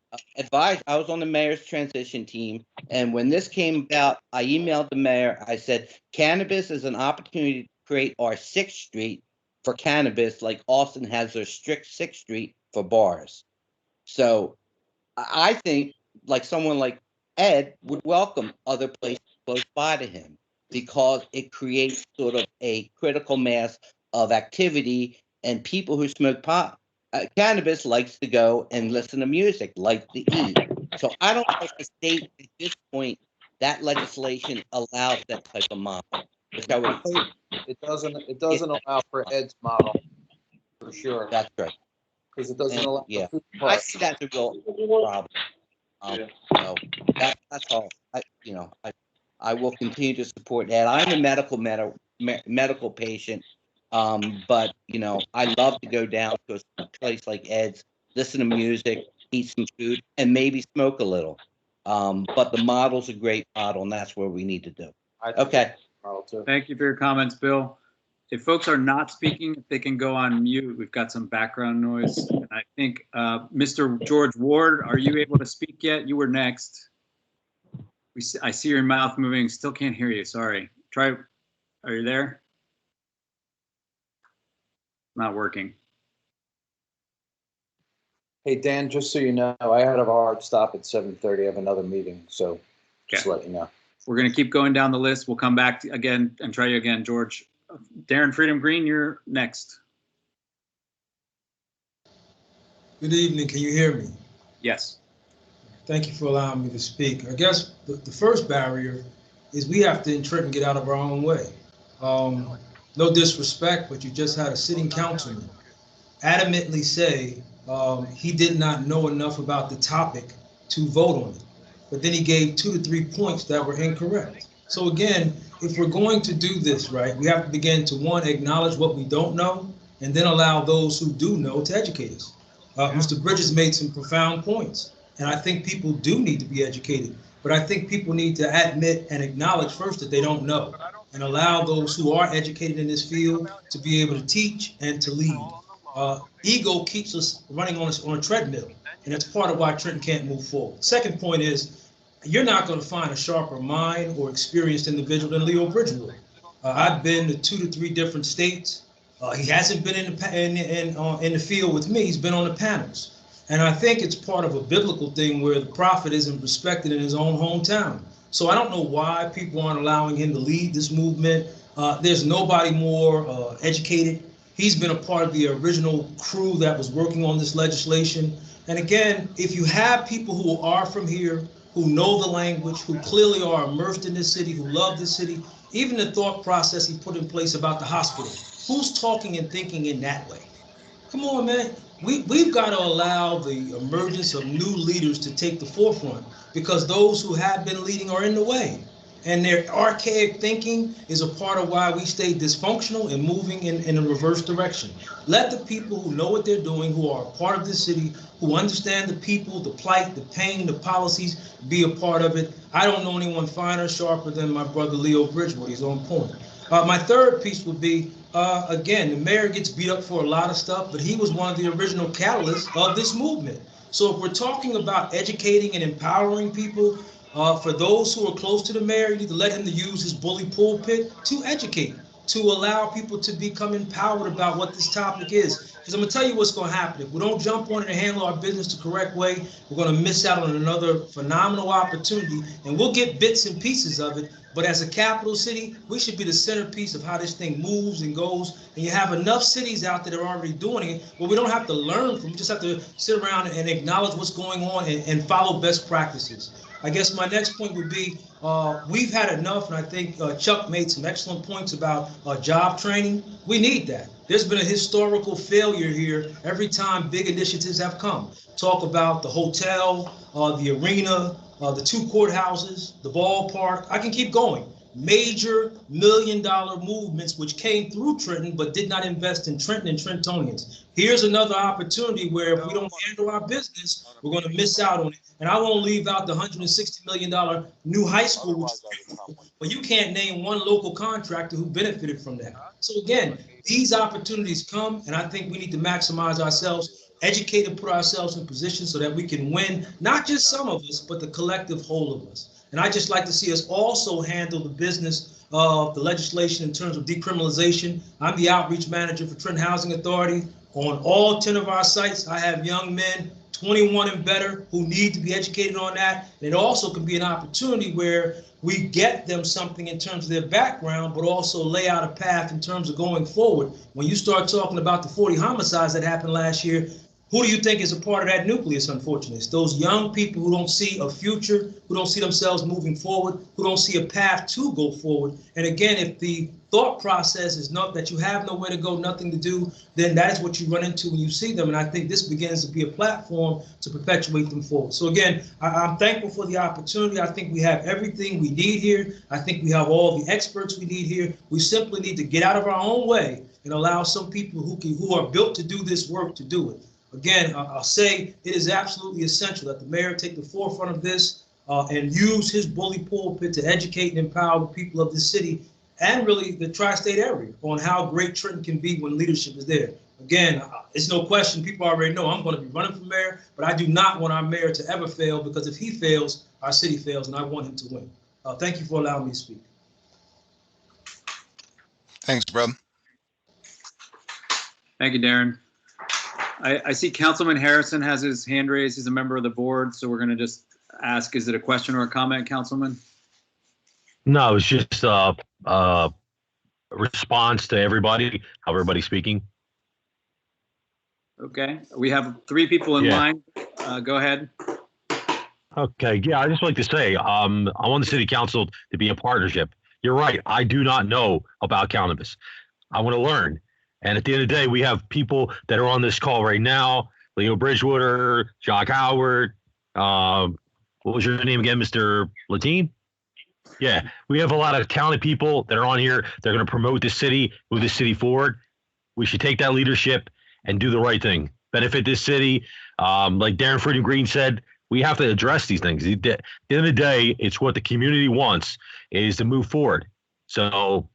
I was on the mayor's transition team, and when this came about, I emailed the mayor. I said, cannabis is an opportunity to create our 6th Street for cannabis, like Austin has their strict 6th Street for bars. So I think like someone like Ed would welcome other places close by to him because it creates sort of a critical mass of activity, and people who smoke pot. Cannabis likes to go and listen to music, like to eat. So I don't know if the state at this point, that legislation allows that type of model, which I would hope. It doesn't allow for Ed's model for sure. That's right. Because it doesn't allow yeah, for food I parks. see that's a real problem. So that's all. I will continue to support that. I'm a medical patient, but I love to go down to a place like Ed's, listen to music, eat some food, and maybe smoke a little. But the model's a great model, and that's where we need to do. Okay. Thank you for your comments, Bill. If folks are not speaking, if they can go on mute, we've got some background noise. And I think Mr. George Ward, are you able to speak yet? You were next. I see your mouth moving. Still can't hear you. Sorry. Try. Are you there? Not working. Hey, Dan, just so you know, I had a hard stop at 7:30. I have another meeting, so just to let you know. We're going to keep going down the list. We'll come back again and try you again, George. Darren Freedom Green, you're next. Good evening. Can you hear me? Yes. Thank you for allowing me to speak. I guess the first barrier is we have to in Trenton get out of our own way. No disrespect, but you just had a sitting councilman adamantly say he did not know enough about the topic to vote on it. But then he gave 2 to 3 points that were incorrect. So again, if we're going to do this right, we have to begin to, one, acknowledge what we don't know, and then allow those who do know to educate us. Mr. Bridges made some profound points, and I think people do need to be educated. But I think people need to admit and acknowledge first that they don't know, and allow those who are educated in this field to be able to teach and to lead. Ego keeps us running on a treadmill, and that's part of why Trenton can't move forward. Second point is, you're not going to find a sharper mind or experienced individual than Leo Bridgewater. I've been to 2 to 3 different states. He hasn't been in the field with me. He's been on the panels, and I think it's part of a biblical thing where the prophet isn't respected in his own hometown. So I don't know why people aren't allowing him to lead this movement. There's nobody more educated. He's been a part of the original crew that was working on this legislation. And again, if you have people who are from here, who know the language, who clearly are immersed in this city, who love this city, even the thought process he put in place about the hospital, who's talking and thinking in that way? Come on, man. We've got to allow the emergence of new leaders to take the forefront, because those who have been leading are in the way. And their archaic thinking is a part of why we stay dysfunctional and moving in a reverse direction. Let the people who know what they're doing, who are a part of this city, who understand the people, the plight, the pain, the policies, be a part of it. I don't know anyone finer, sharper than my brother Leo Bridgewater. He's on point. My third piece would be, again, the mayor gets beat up for a lot of stuff, but he was one of the original catalysts of this movement. So if we're talking about educating and empowering people, for those who are close to the mayor, you need to let him to use his bully pulpit to educate, to allow people to become empowered about what this topic is. Because I'm going to tell you what's going to happen. If we don't jump on it and handle our business the correct way, we're going to miss out on another phenomenal opportunity, and we'll get bits and pieces of it. But as a capital city, we should be the centerpiece of how this thing moves and goes. And you have enough cities out there that are already doing it, but we don't have to learn from. We just have to sit around and acknowledge what's going on and follow best practices. I guess my next point would be, we've had enough, and I think Chuck made some excellent points about job training. We need that. There's been a historical failure here every time big initiatives have come. Talk about the hotel, the arena, the 2 courthouses, the ballpark. I can keep going. Major million-dollar movements which came through Trenton but did not invest in Trenton and Trentonians. Here's another opportunity where if we don't handle our business, we're going to miss out on it. And I won't leave out the $160 million new high school, but you can't name one local contractor who benefited from that. So again, these opportunities come, and I think we need to maximize ourselves, educate and put ourselves in position so that we can win, not just some of us, but the collective whole of us. And I just like to see us also handle the business of the legislation in terms of decriminalization. I'm the outreach manager for Trenton Housing Authority. On all 10 of our sites, I have young men, 21 and better, who need to be educated on that. And it also can be an opportunity where we get them something in terms of their background, but also lay out a path in terms of going forward. When you start talking about the 40 homicides that happened last year, who do you think is a part of that nucleus, unfortunately? It's those young people who don't see a future, who don't see themselves moving forward, who don't see a path to go forward. And again, if the thought process is not that you have nowhere to go, nothing to do, then that is what you run into when you see them. And I think this begins to be a platform to perpetuate them forward. So again, I'm thankful for the opportunity. I think we have everything we need here. I think we have all the experts we need here. We simply need to get out of our own way and allow some people who are built to do this work to do it. Again, I'll say it is absolutely essential that the mayor take the forefront of this and use his bully pulpit to educate and empower the people of the city and really the tri-state area on how great Trenton can be when leadership is there. Again, it's no question, people already know I'm going to be running for mayor, but I do not want our mayor to ever fail, because if he fails, our city fails, and I want him to win. Thank you for allowing me to speak. Thanks, brother. Thank you, Darren. I see Councilman Harrison has his hand raised. He's a member of the board, so we're going to just ask, is it a question or a comment, Councilman? No, it's just a response to everybody, how everybody's speaking. Okay, we have 3 people in line. Go ahead. Okay, yeah, I just like to say, I want the city council to be a partnership. You're right, I do not know about cannabis. I want to learn. And at the end of the day, we have people that are on this call right now, Leo Bridgewater, Jock Howard, what was your name again, Mr. Latine? Yeah, we have a lot of talented people that are on here. They're going to promote this city, move this city forward. We should take that leadership and do the right thing, benefit this city. Like Darren Freedom Green said, we have to address these things. At the end of the day, it's what the community wants is to move forward. So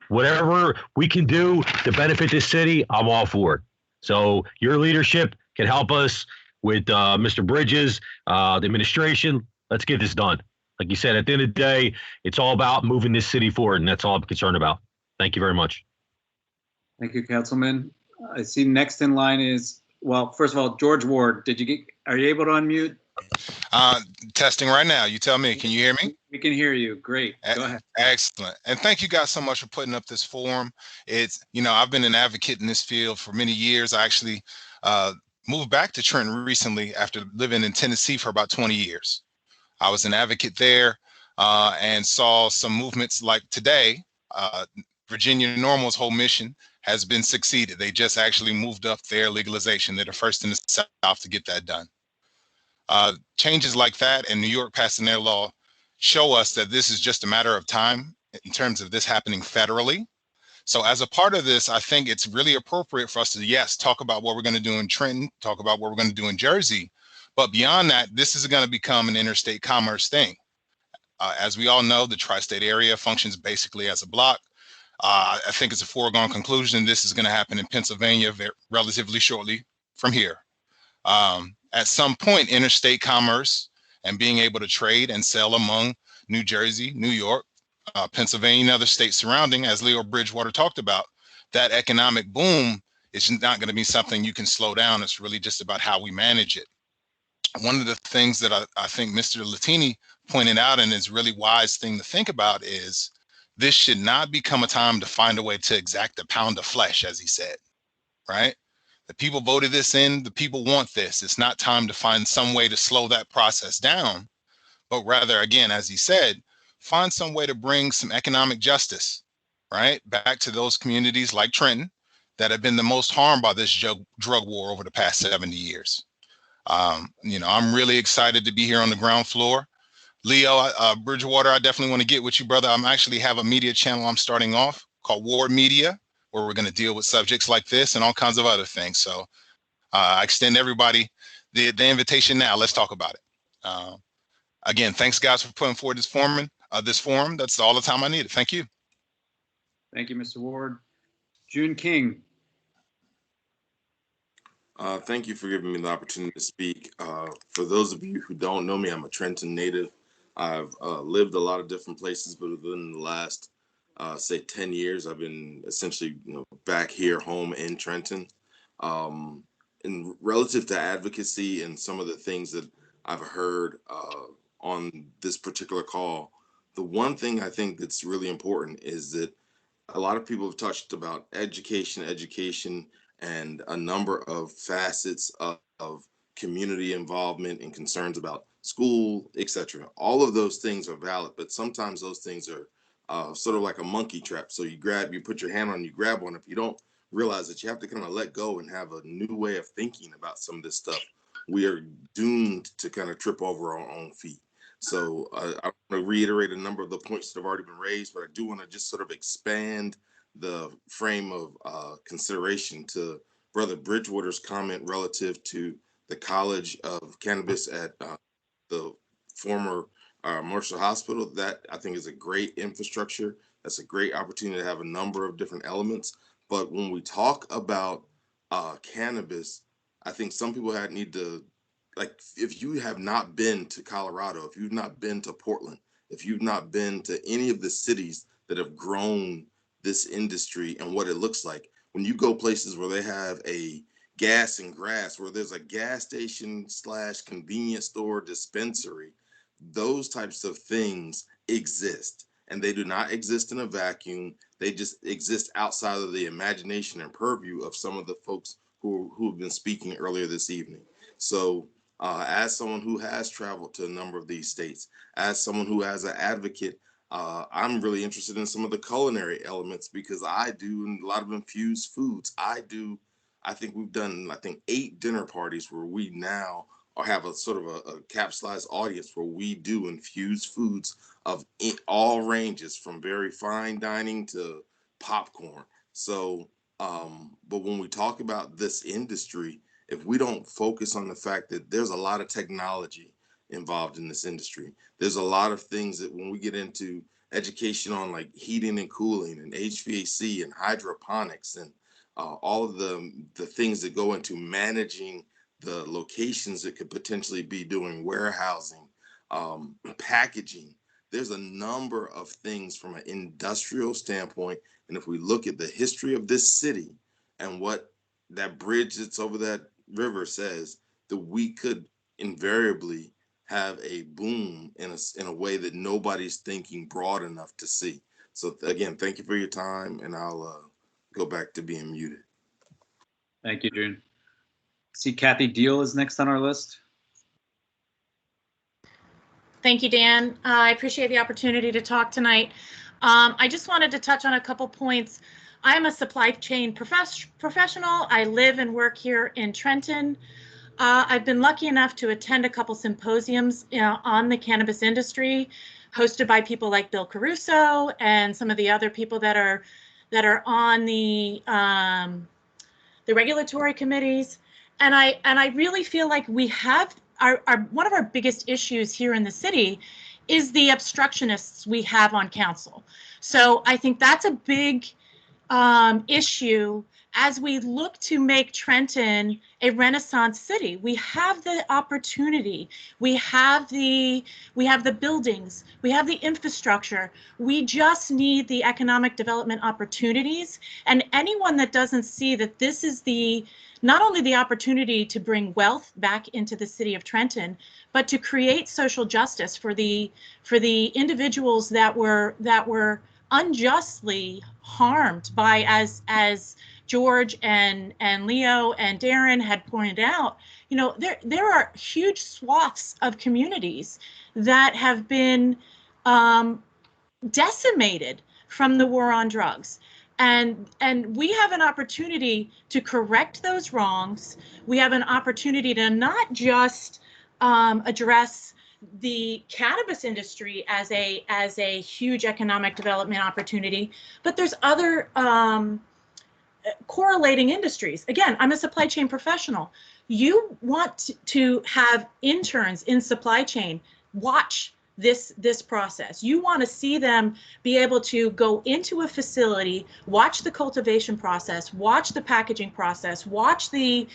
whatever we can do to benefit this city, I'm all for it. So your leadership can help us with Mr. Bridges, the administration. Let's get this done. Like you said, at the end of the day, it's all about moving this city forward, and that's all I'm concerned about. Thank you very much. Thank you, Councilman. I see next in line is, well, first of all, George Ward, are you able to unmute? Testing right now. You tell me. Can you hear me? We can hear you. Great. Go ahead. Excellent. And thank you guys so much for putting up this forum. It's, I've been an advocate in this field for many years. I actually moved back to Trenton recently after living in Tennessee for about 20 years. I was an advocate there and saw some movements like today. Virginia Normal's whole mission has been succeeded. They just actually moved up their legalization. They're the first in the South to get that done. Changes like that and New York passing their law show us that this is just a matter of time in terms of this happening federally. So as a part of this, I think it's really appropriate for us to, yes, talk about what we're going to do in Trenton, talk about what we're going to do in Jersey. But beyond that, this is going to become an interstate commerce thing. As we all know, the tri-state area functions basically as a block. I think it's a foregone conclusion this is going to happen in Pennsylvania relatively shortly from here. At some point, interstate commerce and being able to trade and sell among New Jersey, New York, Pennsylvania, and other states surrounding, as Leo Bridgewater talked about, that economic boom is not going to be something you can slow down. It's really just about how we manage it. One of the things that I think Mr. Latini pointed out, and is really wise thing to think about, is this should not become a time to find a way to exact a pound of flesh, as he said, right? The people voted this in, the people want this. It's not time to find some way to slow that process down, but rather, again, as he said, find some way to bring some economic justice, right? Back to those communities like Trenton that have been the most harmed by this drug war over the past 70 years. I'm really excited to be here on the ground floor. Leo, Bridgewater, I definitely want to get with you, brother. I'm actually have a media channel I'm starting off called Ward Media, where we're going to deal with subjects like this and all kinds of other things. So I extend everybody the invitation now. Let's talk about it. Again, thanks, guys, for putting forward this forum. That's all the time I needed. Thank you. Thank you, Mr. Ward. June King. Thank you for giving me the opportunity to speak. For those of you who don't know me, I'm a Trenton native. I've lived a lot of different places, but within the last, say, 10 years, I've been essentially back here home in Trenton. And relative to advocacy and some of the things that I've heard on this particular call, the one thing I think that's really important is that a lot of people have touched about education, and a number of facets of community involvement and concerns about school, etc. All of those things are valid, but sometimes those things are sort of like a monkey trap. So you put your hand on, you grab one. If you don't realize that you have to kind of let go and have a new way of thinking about some of this stuff, we are doomed to kind of trip over our own feet. So I want to reiterate a number of the points that have already been raised, but I do want to just sort of expand the frame of consideration to Brother Bridgewater's comment relative to the College of Cannabis at the former Marshall Hospital. That, I think, is a great infrastructure. That's a great opportunity to have a number of different elements. But when we talk about cannabis, I think some people need to, like, if you have not been to Colorado, if you've not been to Portland, if you've not been to any of the cities that have grown this industry and what it looks like, when you go places where they have a gas and grass, where there's a gas station / convenience store dispensary. Those types of things exist, and they do not exist in a vacuum. They just exist outside of the imagination and purview of some of the folks who have been speaking earlier this evening. So as someone who has traveled to a number of these states, as someone who has an advocate, I'm really interested in some of the culinary elements, because I do a lot of infused foods. I think we've done, 8 dinner parties where we now have a sort of a capsulized audience where we do infused foods of all ranges, from very fine dining to popcorn. So, but when we talk about this industry, if we don't focus on the fact that there's a lot of technology involved in this industry, there's a lot of things that when we get into education on like heating and cooling and HVAC and hydroponics and all of the things that go into managing the locations that could potentially be doing warehousing, packaging. There's a number of things from an industrial standpoint. And if we look at the history of this city and what that bridge that's over that river says, that we could invariably have a boom in a way that nobody's thinking broad enough to see. So again, thank you for your time, and I'll go back to being muted. Thank you, June. See, Kathy Deal is next on our list. Thank you, Dan. I appreciate the opportunity to talk tonight. I just wanted to touch on a couple points. I'm a supply chain professional. I live and work here in Trenton. I've been lucky enough to attend a couple symposiums on the cannabis industry, hosted by people like Bill Caruso and some of the other people that are on the regulatory committees. And I really feel like we have one of our biggest issues here in the city is the obstructionists we have on council. So I think that's a big issue as we look to make Trenton a Renaissance city. We have the opportunity, we have the buildings, we have the infrastructure. We just need the economic development opportunities. And anyone that doesn't see that this is not only the opportunity to bring wealth back into the city of Trenton, but to create social justice for the individuals that were unjustly harmed by, as George and Leo and Darren had pointed out, there are huge swaths of communities that have been decimated from the war on drugs. And we have an opportunity to correct those wrongs. We have an opportunity to not just address the cannabis industry as a huge economic development opportunity, but there's other correlating industries. Again, I'm a supply chain professional. You want to have interns in supply chain watch this process. You want to see them be able to go into a facility, watch the cultivation process, watch the packaging process, watch the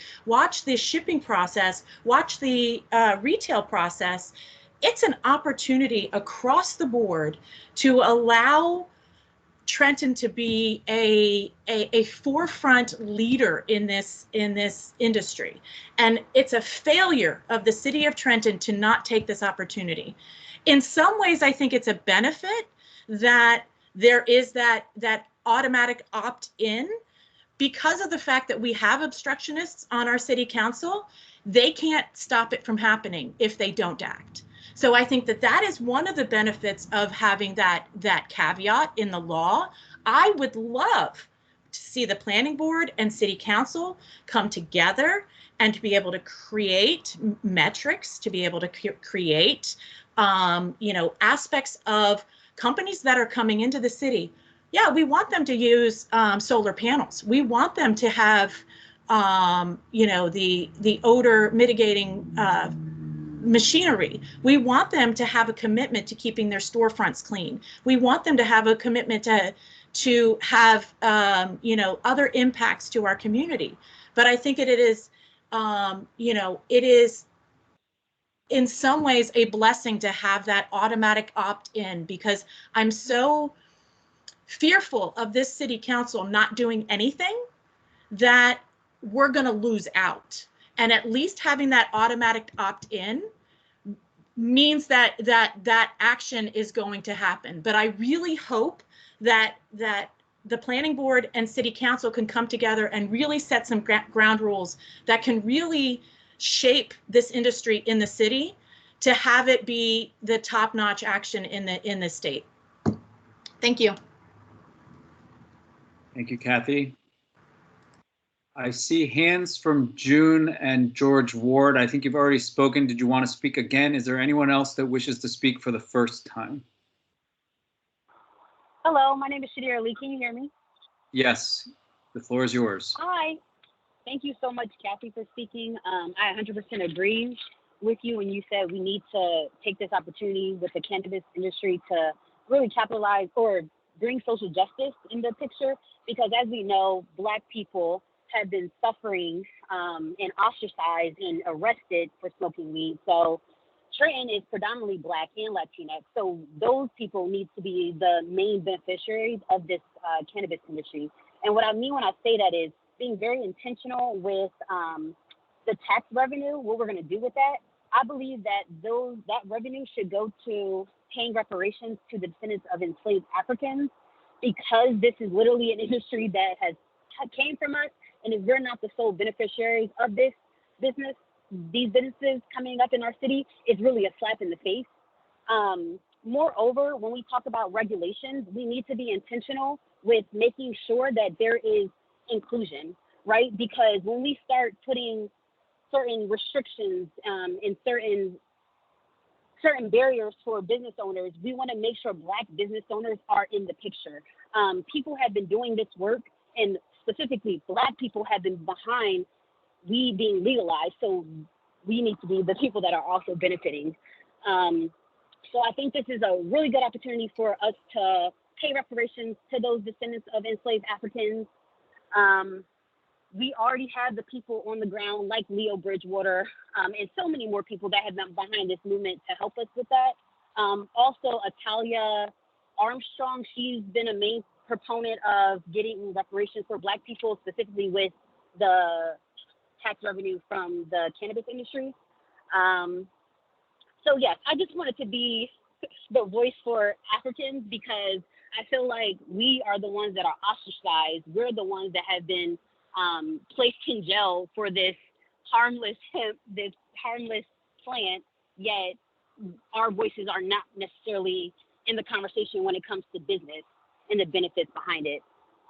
shipping process, watch the retail process. It's an opportunity across the board to allow Trenton to be a forefront leader in this industry. And it's a failure of the city of Trenton to not take this opportunity. In some ways, I think it's a benefit that there is that automatic opt-in because of the fact that we have obstructionists on our city council. They can't stop it from happening if they don't act. So I think that is one of the benefits of having that caveat in the law. I would love to see the planning board and city council come together and to be able to create metrics, to be able to create aspects of companies that are coming into the city. Yeah, we want them to use solar panels. We want them to have the odor mitigating machinery. We want them to have a commitment to keeping their storefronts clean. We want them to have a commitment to have other impacts to our community. But I think it is in some ways a blessing to have that automatic opt-in, because I'm so fearful of this city council not doing anything that we're going to lose out. And at least having that automatic opt-in means that action is going to happen. But I really hope that the planning board and city council can come together and really set some ground rules that can really shape this industry in the city to have it be the top-notch action in the state. Thank you. Thank you, Kathy. I see hands from June and George Ward. I think you've already spoken. Did you want to speak again? Is there anyone else that wishes to speak for the first time? Hello, my name is Shadira Lee. Can you hear me? Yes, the floor is yours. Hi. Thank you so much, Kathy, for speaking. I 100% agree with you when you said we need to take this opportunity with the cannabis industry to really capitalize or bring social justice in the picture, because as we know, Black people have been suffering and ostracized and arrested for smoking weed. So Trenton is predominantly Black and Latinx. So those people need to be the main beneficiaries of this cannabis industry. And what I mean when I say that is being very intentional with the tax revenue, what we're going to do with that. I believe that that revenue should go to paying reparations to the descendants of enslaved Africans, because this is literally an industry that came from us. And if we're not the sole beneficiaries of this business, these businesses coming up in our city, it's really a slap in the face. Moreover, when we talk about regulations, we need to be intentional with making sure that there is inclusion, right? Because when we start putting certain restrictions and certain barriers for business owners, we want to make sure Black business owners are in the picture. People have been doing this work, and specifically Black people have been behind weed being legalized. So we need to be the people that are also benefiting. So I think this is a really good opportunity for us to pay reparations to those descendants of enslaved Africans. We already have the people on the ground like Leo Bridgewater and so many more people that have been behind this movement to help us with that. Also, Atalia Armstrong, she's been a main proponent of getting reparations for Black people, specifically with the tax revenue from the cannabis industry. So yes, I just wanted to be the voice for Africans, because I feel like we are the ones that are ostracized. We're the ones that have been placed in jail for this harmless hemp, this harmless plant, yet our voices are not necessarily in the conversation when it comes to business and the benefits behind it.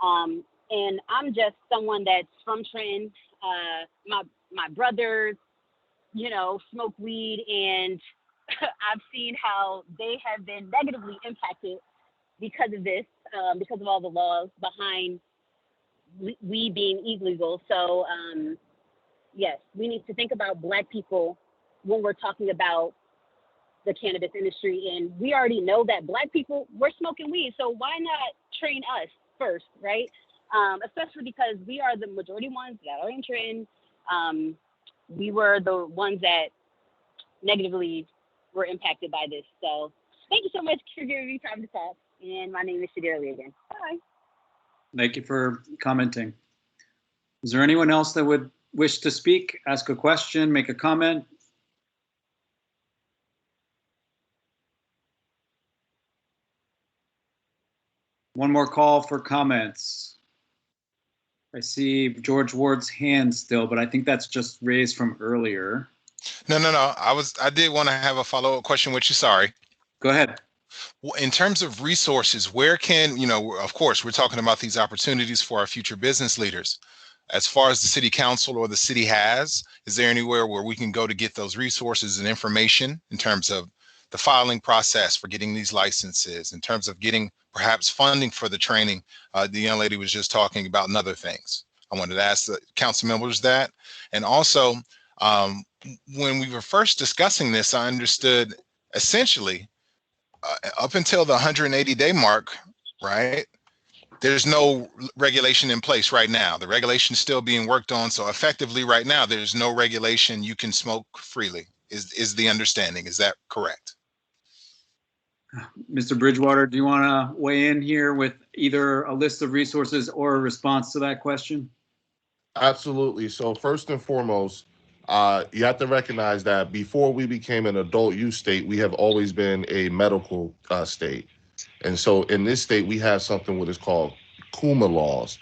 And I'm just someone that's from Trenton. My brothers, smoke weed, and I've seen how they have been negatively impacted because of this, because of all the laws behind weed being illegal. So yes, we need to think about Black people when we're talking about the cannabis industry. And we already know that Black people, we're smoking weed. So why not train us first, right? Especially because we are the majority ones that are in Trenton. We were the ones that negatively were impacted by this. So thank you so much for giving me time to talk. And my name is Shadira Lee again. Bye. Thank you for commenting. Is there anyone else that would wish to speak, ask a question, make a comment? One more call for comments. I see George Ward's hand still, but I think that's just raised from earlier. No. I did want to have a follow-up question with you. Sorry. Go ahead. In terms of resources, where can, of course, we're talking about these opportunities for our future business leaders. As far as the city council or the city has, is there anywhere where we can go to get those resources and information in terms of the filing process for getting these licenses, in terms of getting perhaps funding for the training the young lady was just talking about, and other things? I wanted to ask the council members that. And also, when we were first discussing this, I understood essentially up until the 180-day mark, right? There's no regulation in place right now. The regulation is still being worked on. So effectively right now, there's no regulation. You can smoke freely is the understanding. Is that correct? Mr. Bridgewater, do you want to weigh in here with either a list of resources or a response to that question? Absolutely. So first and foremost, you have to recognize that before we became an adult use state, we have always been a medical state. And so in this state, we have something what is called CUMA laws,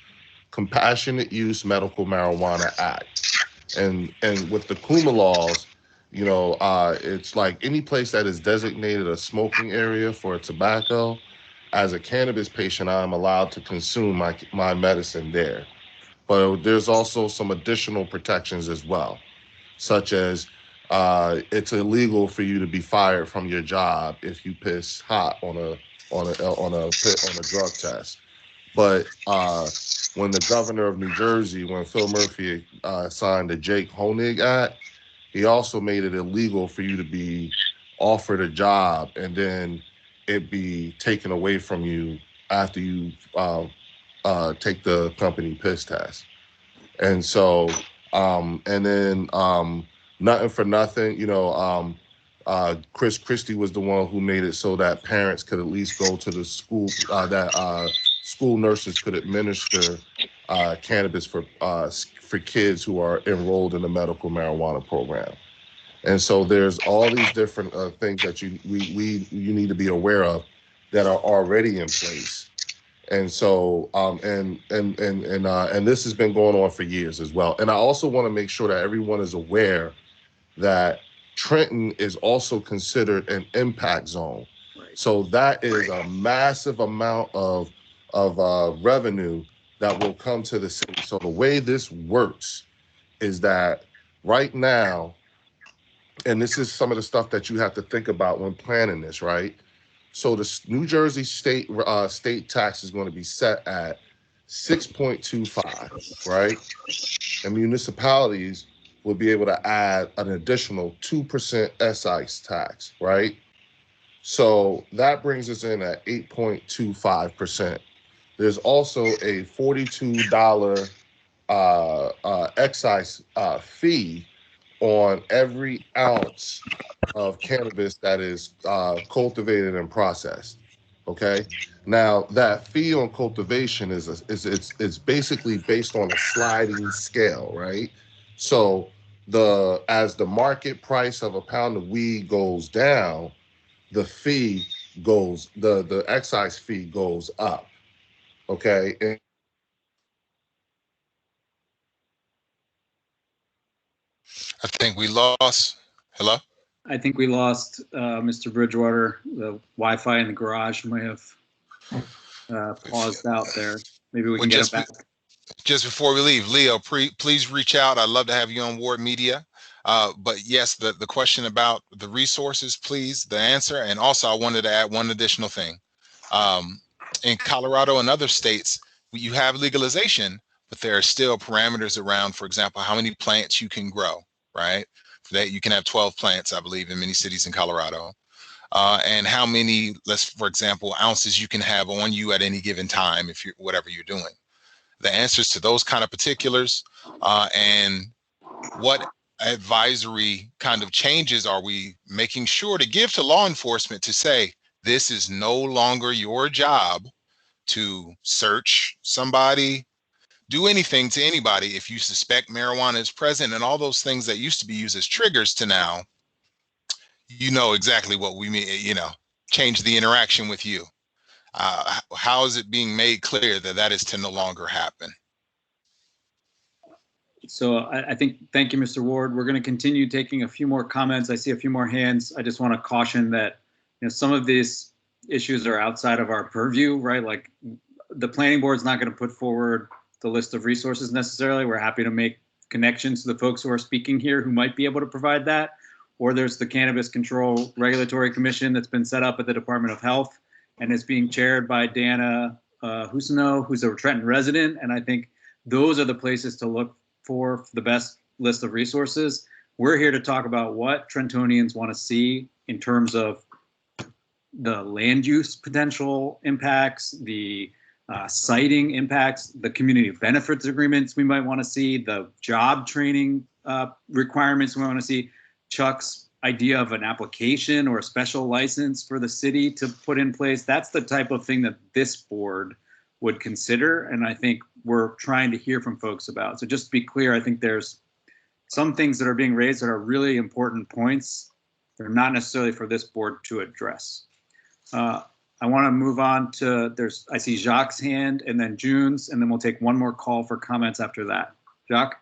Compassionate Use Medical Marijuana Act. And with the CUMA laws, it's like any place that is designated a smoking area for tobacco. As a cannabis patient, I'm allowed to consume my medicine there. But there's also some additional protections as well, such as it's illegal for you to be fired from your job if you piss hot on a drug test. But when the governor of New Jersey, when Phil Murphy signed the Jake Honig Act, he also made it illegal for you to be offered a job and then it be taken away from you after you take the company piss test. And so, and then nothing for nothing, Chris Christie was the one who made it so that parents could at least go to the school, that school nurses could administer cannabis for kids who are enrolled in the medical marijuana program. And so there's all these different things that you need to be aware of that are already in place. And so, and this has been going on for years as well. And I also want to make sure that everyone is aware that Trenton is also considered an impact zone. Right. So that is a massive amount of revenue that will come to the city. So the way this works is that right now, and this is some of the stuff that you have to think about when planning this, right? So the New Jersey state tax is going to be set at 6.25, right? And municipalities will be able to add an additional 2% excise tax, right? So that brings us in at 8.25%. There's also a $42 excise fee on every ounce of cannabis that is cultivated and processed. Okay. Now that fee on cultivation is basically based on a sliding scale, right? So as the market price of a pound of weed goes down, the excise fee goes up. Okay. And I think we lost. Hello? I think we lost Mr. Bridgewater. The Wi-Fi in the garage might have paused out there. Maybe we can get it back. Just before we leave, Leo, please reach out. I'd love to have you on Ward Media. But yes, the question about the resources, please, the answer. And also, I wanted to add one additional thing. In Colorado and other states, you have legalization, but there are still parameters around, for example, how many plants you can grow, right? That you can have 12 plants, I believe, in many cities in Colorado. And how many, for example, ounces you can have on you at any given time if you're whatever you're doing. The answers to those kind of particulars and what advisory kind of changes are we making sure to give to law enforcement to say, this is no longer your job to search somebody, do anything to anybody if you suspect marijuana is present, and all those things that used to be used as triggers to now, you know exactly what we mean, change the interaction with you. How is it being made clear that that is to no longer happen? So I think, thank you, Mr. Ward. We're going to continue taking a few more comments. I see a few more hands. I just want to caution that some of these issues are outside of our purview, right? Like the planning board's not going to put forward the list of resources necessarily. We're happy to make connections to the folks who are speaking here who might be able to provide that. Or there's the Cannabis Control Regulatory Commission that's been set up at the Department of Health and is being chaired by Dana Husino, who's a Trenton resident. And I think those are the places to look for the best list of resources. We're here to talk about what Trentonians want to see in terms of the land use potential impacts, the siting impacts, the community benefits agreements we might want to see, the job training requirements we want to see, Chuck's idea of an application or a special license for the city to put in place. That's the type of thing that this board would consider. And I think we're trying to hear from folks about. So just to be clear, I think there's some things that are being raised that are really important points. They're not necessarily for this board to address. I want to move on to, I see Jacques' hand and then June's, and then we'll take one more call for comments after that. Jacques?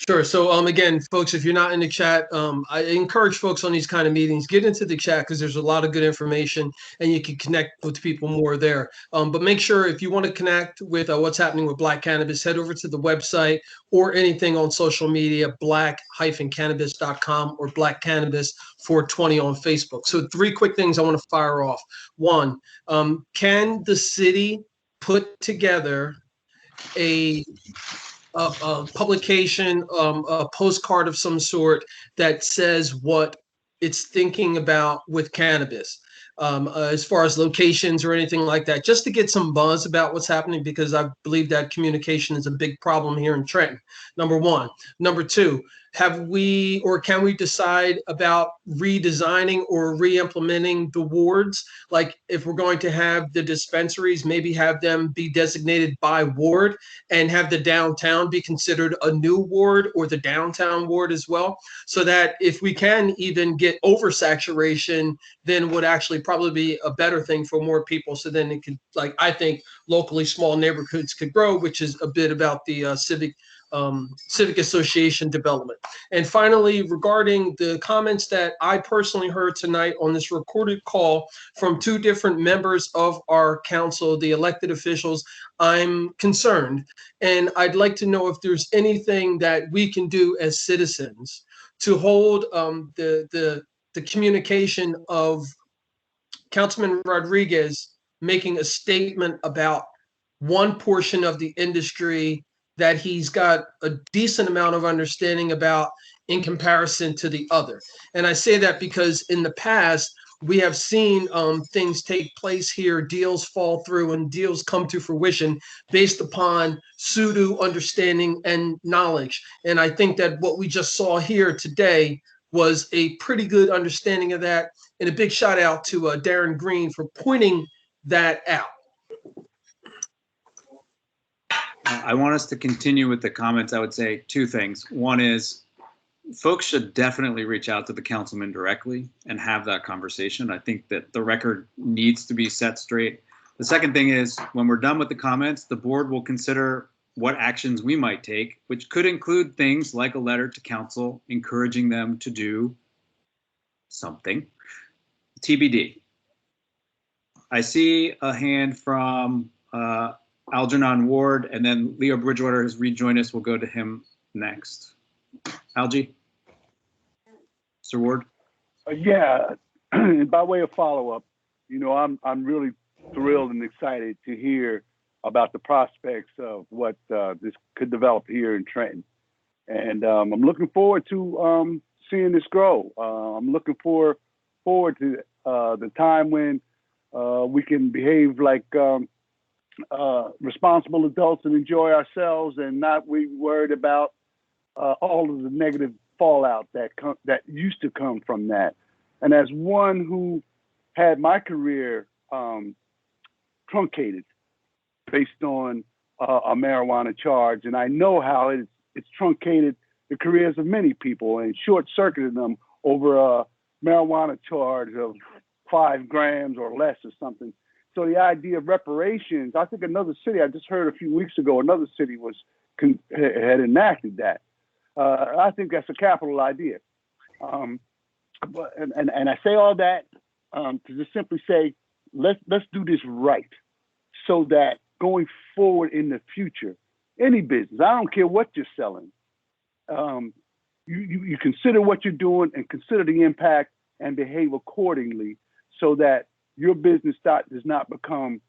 Sure. So again, folks, if you're not in the chat, I encourage folks on these kind of meetings, get into the chat because there's a lot of good information and you can connect with people more there. But make sure if you want to connect with what's happening with Black Cannabis, head over to the website or anything on social media, black-cannabis.com or Black Cannabis 420 on Facebook. So 3 quick things I want to fire off. 1, can the city put together a publication, a postcard of some sort that says what it's thinking about with cannabis, as far as locations or anything like that, just to get some buzz about what's happening, because I believe that communication is a big problem here in Trenton, number 1. Number 2, have we or can we decide about redesigning or re-implementing the wards? Like if we're going to have the dispensaries, maybe have them be designated by ward and have the downtown be considered a new ward or the downtown ward as well, so that if we can even get oversaturation, then would actually probably be a better thing for more people. So then it could, like, I think locally small neighborhoods could grow, which is a bit about the civic association development. And finally, regarding the comments that I personally heard tonight on this recorded call from 2 different members of our council, the elected officials, I'm concerned. And I'd like to know if there's anything that we can do as citizens to hold the communication of Councilman Rodriguez making a statement about one portion of the industry that he's got a decent amount of understanding about in comparison to the other. And I say that because in the past, we have seen things take place here, deals fall through and deals come to fruition based upon pseudo understanding and knowledge. And I think that what we just saw here today was a pretty good understanding of that. And a big shout out to Darren Green for pointing that out. I want us to continue with the comments. I would say 2 things. One is folks should definitely reach out to the councilman directly and have that conversation. I think that the record needs to be set straight. The second thing is when we're done with the comments, the board will consider what actions we might take, which could include things like a letter to council encouraging them to do something. TBD. I see a hand from Algernon Ward, and then Leo Bridgewater has rejoined us. We'll go to him next. Algie? Mr. Ward? Yeah, and by way of follow-up, I'm really thrilled and excited to hear about the prospects of what this could develop here in Trenton. And I'm looking forward to seeing this grow. I'm looking forward to the time when we can behave like responsible adults and enjoy ourselves and not be worried about all of the negative fallout that used to come from that. And as one who had my career truncated based on a marijuana charge, and I know how it's truncated the careers of many people and short-circuited them over a marijuana charge of 5 grams or less or something. So the idea of reparations, I think another city, I just heard a few weeks ago, another city had enacted that. I think that's a capital idea. And I say all that to just simply say, let's do this right, so that going forward in the future, any business, I don't care what you're selling, you consider what you're doing and consider the impact and behave accordingly, so that your business does not become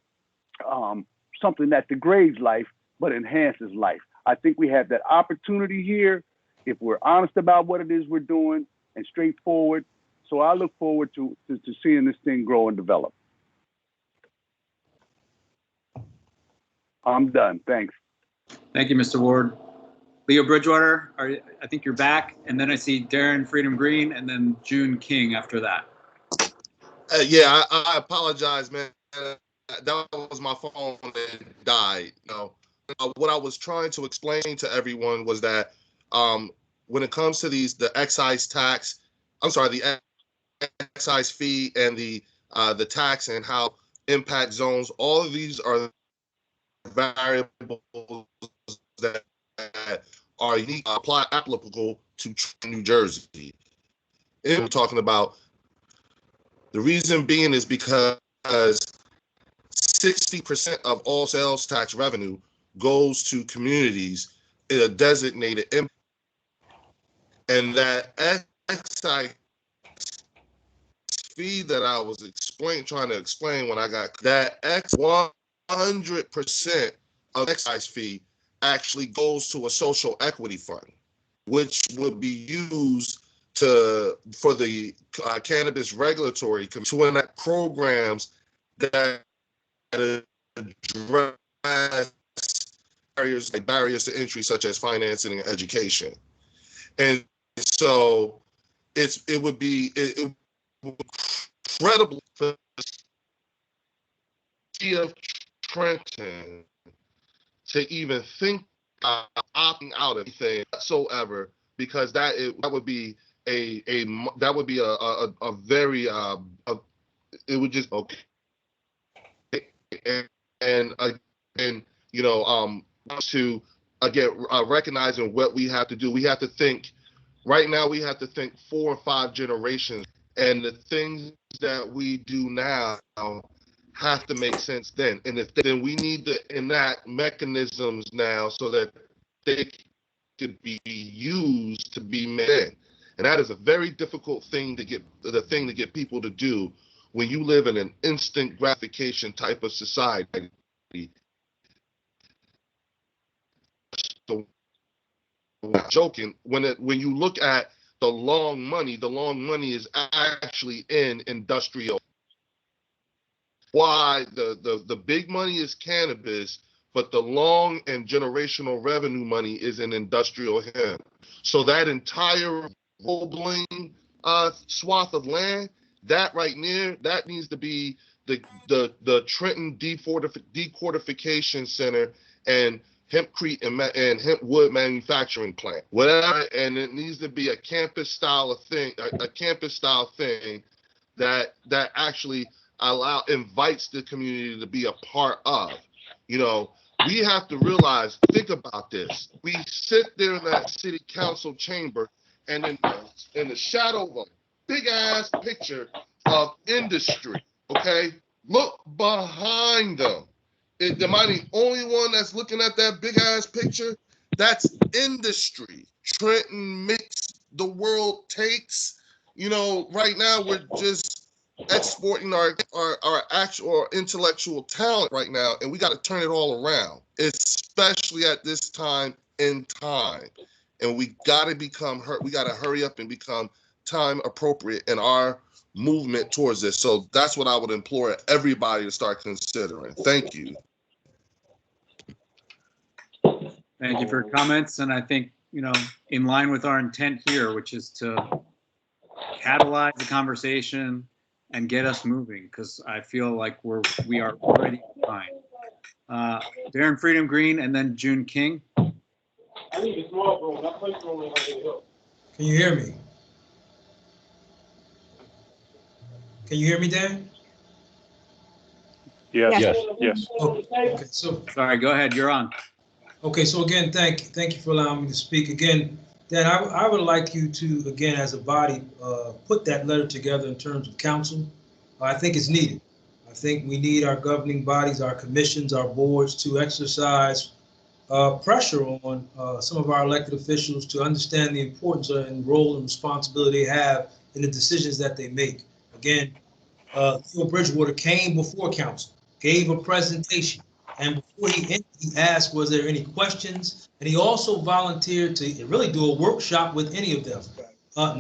something that degrades life, but enhances life. I think we have that opportunity here if we're honest about what it is we're doing and straightforward. So I look forward to seeing this thing grow and develop. I'm done. Thanks. Thank you, Mr. Ward. Leo Bridgewater, I think you're back. And then I see Darren Freedom Green and then June King after that. Yeah, I apologize, man. That was my phone that died. what I was trying to explain to everyone was that when it comes to the excise tax, the excise fee and the tax and how impact zones, all of these are variables that are unique, applicable to New Jersey. And we're talking about the reason being is because 60% of all sales tax revenue goes to communities in a designated impact, and that excise fee that I was trying to explain when I got that 100% of excise fee actually goes to a social equity fund, which would be used for the cannabis regulatory to enact programs that address barriers to entry, such as financing and education. And so it would be incredible for the city of Trenton to even think opting out of anything whatsoever, because that would be a very it would just okay. And you know, to again recognizing what we have to do. We have to think right now. We have to think 4 or 5 generations, and the things that we do now have to make sense then. And then we need to enact mechanisms now so that they could be used to be made. And that is a very difficult thing to get people to do when you live in an instant gratification type of society. So, I'm not joking. When you look at the long money is actually in industrial. Why the big money is cannabis, but the long and generational revenue money is in industrial hemp. So that entire rolling swath of land, that right near, that needs to be the Trenton Decortification Center and hempcrete and hemp wood manufacturing plant, whatever. And it needs to be a campus style thing that actually invites the community to be a part of. You know, we have to realize, think about this. We sit there in that city council chamber, and in the shadow of a big ass picture of industry, okay? Look behind them. Am I the only one that's looking at that big ass picture? That's industry. Trenton makes, the world takes. You know, right now we're just exporting our actual intellectual talent right now, and we got to turn it all around, especially at this time in time. And we got to hurry up and become time appropriate in our movement towards this. So that's what I would implore everybody to start considering. Thank you. Thank you for your comments. And I think, you know, in line with our intent here, which is to catalyze the conversation and get us moving, because I feel like we are already behind. Darren Freedom Green and then June King. I need a small room. That place room. Can you hear me? Can you hear me, Dan? Yes. Yes. Okay. So sorry. Go ahead. You're on. Okay. So again, thank you for allowing me to speak again. Dan, I would like you to, again, as a body, put that letter together in terms of council. I think it's needed. I think we need our governing bodies, our commissions, our boards to exercise pressure on some of our elected officials to understand the importance and role and responsibility they have in the decisions that they make. Again, Leo Bridgewater came before council, gave a presentation, and before he ended, he asked, was there any questions? And he also volunteered to really do a workshop with any of them.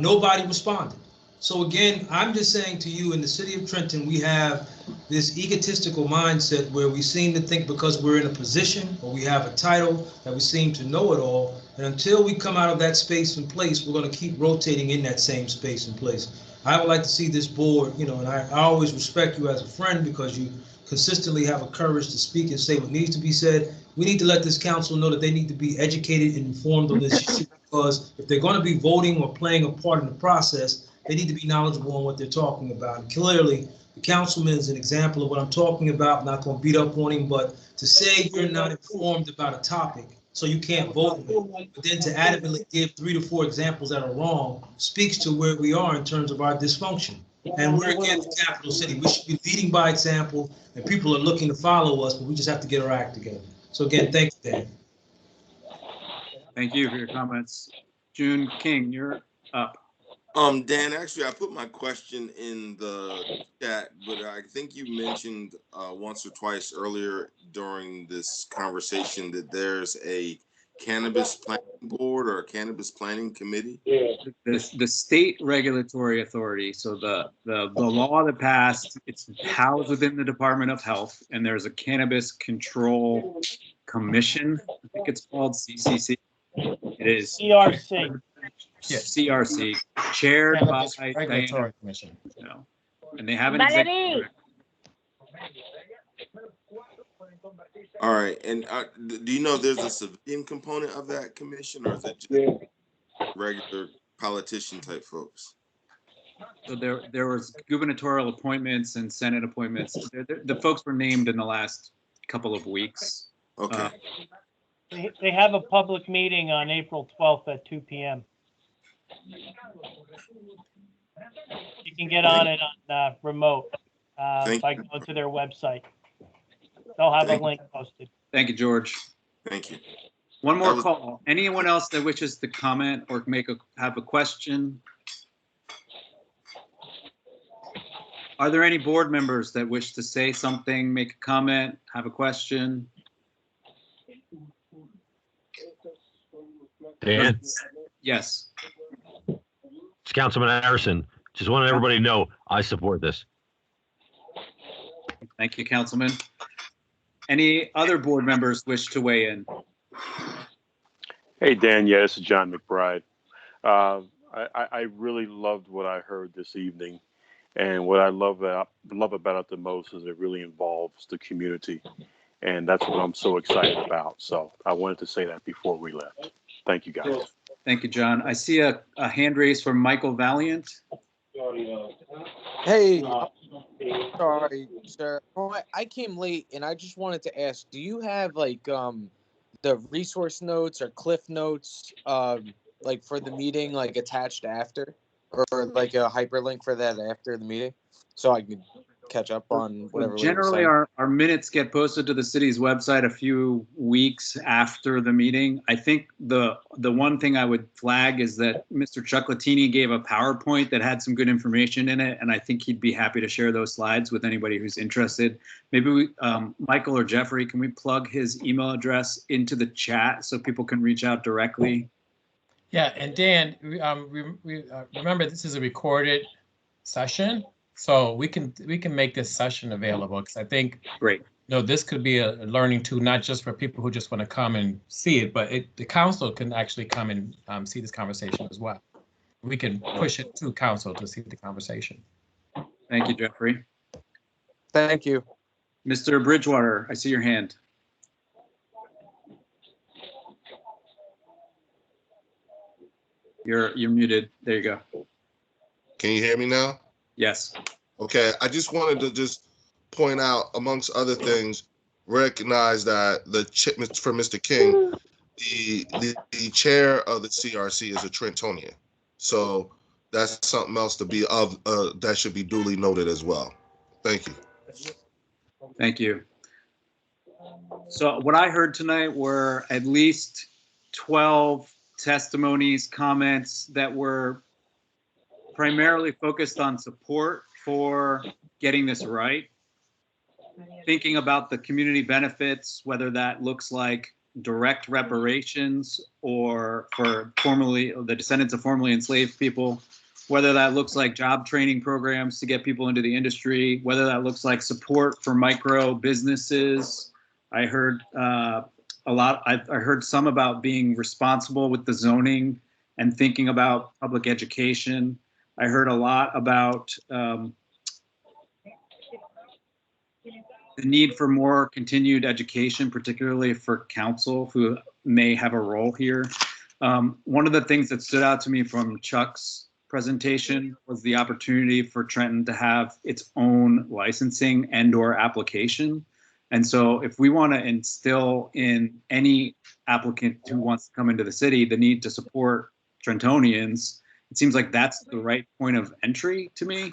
Nobody responded. So again, I'm just saying to you, in the city of Trenton, we have this egotistical mindset where we seem to think because we're in a position or we have a title that we seem to know it all. And until we come out of that space and place, we're going to keep rotating in that same space and place. I would like to see this board, you know, and I always respect you as a friend because you consistently have a courage to speak and say what needs to be said. we need to let this council know that they need to be educated and informed on this issue, because if they're going to be voting or playing a part in the process, they need to be knowledgeable on what they're talking about. And clearly, the councilman is an example of what I'm talking about. I'm not going to beat up on him, but to say you're not informed about a topic, so you can't vote on it, but then to adamantly give 3 to 4 examples that are wrong speaks to where we are in terms of our dysfunction. And we're again the capital city. We should be leading by example, and people are looking to follow us, but we just have to get our act together. So again, thanks, Dan. Thank you for your comments. June King, you're up. Dan, actually, I put my question in the chat, but I think you mentioned once or twice earlier during this conversation that there's a cannabis planning board or a cannabis planning committee. The state regulatory authority. So the law that passed, it's housed within the Department of Health, and there's a Cannabis Control Commission. I think it's called CCC. It is CRC. CRC, chaired Cannabis by Regulatory Diana, Commission. you know, and they have an executive. All right, and do you know if there's a civilian component of that commission, or is it just regular politician type folks? So there was gubernatorial appointments and Senate appointments. The folks were named in the last couple of weeks. Okay. They have a public meeting on April 12th at 2 p.m. You can get on it on remote by going to their website. They'll have a link posted. Thank you, George. Thank you. One more call. Anyone else that wishes to comment or have a question? Are there any board members that wish to say something, make a comment, have a question? Dan? Yes. It's Councilman Harrison. Just want everybody to know I support this. Thank you, Councilman. Any other board members wish to weigh in? Hey, Dan. Yeah, this is John McBride. I really loved what I heard this evening. And what I love about it the most is it really involves the community. And that's what I'm so excited about. So I wanted to say that before we left. Thank you, guys. Thank you, John. I see a hand raised from Michael Valiant. Hey, sorry, sir. I came late and I just wanted to ask, do you have like the resource notes or cliff notes like for the meeting like attached after, or like a hyperlink for that after the meeting, so I could catch up on whatever? Generally, our minutes get posted to the city's website a few weeks after the meeting. I think the one thing I would flag is that Mr. Chucklatini gave a PowerPoint that had some good information in it, and I think he'd be happy to share those slides with anybody who's interested. Maybe we, Michael or Jeffrey, can we plug his email address into the chat so people can reach out directly? Yeah, and Dan, remember this is a recorded session, so we can make this session available, because I think great. This could be a learning tool, not just for people who just want to come and see it, but the council can actually come and see this conversation as well. We can push it to council to see the conversation. Thank you, Jeffrey. Thank you. Mr. Bridgewater, I see your hand. You're muted. There you go. Can you hear me now? Yes. Okay. I just wanted to point out, amongst other things, recognize that for Mr. King, the chair of the CRC is a Trentonian. So that's something else to be that should be duly noted as well. Thank you. Thank you. So what I heard tonight were at least 12 testimonies, comments that were primarily focused on support for getting this right, thinking about the community benefits, whether that looks like direct reparations or for the descendants of formerly enslaved people, whether that looks like job training programs to get people into the industry, whether that looks like support for micro businesses. I heard I heard some about being responsible with the zoning and thinking about public education. I heard a lot about the need for more continued education, particularly for council who may have a role here. One of the things that stood out to me from Chuck's presentation was the opportunity for Trenton to have its own licensing and/or application. And so if we want to instill in any applicant who wants to come into the city the need to support Trentonians, it seems like that's the right point of entry to me.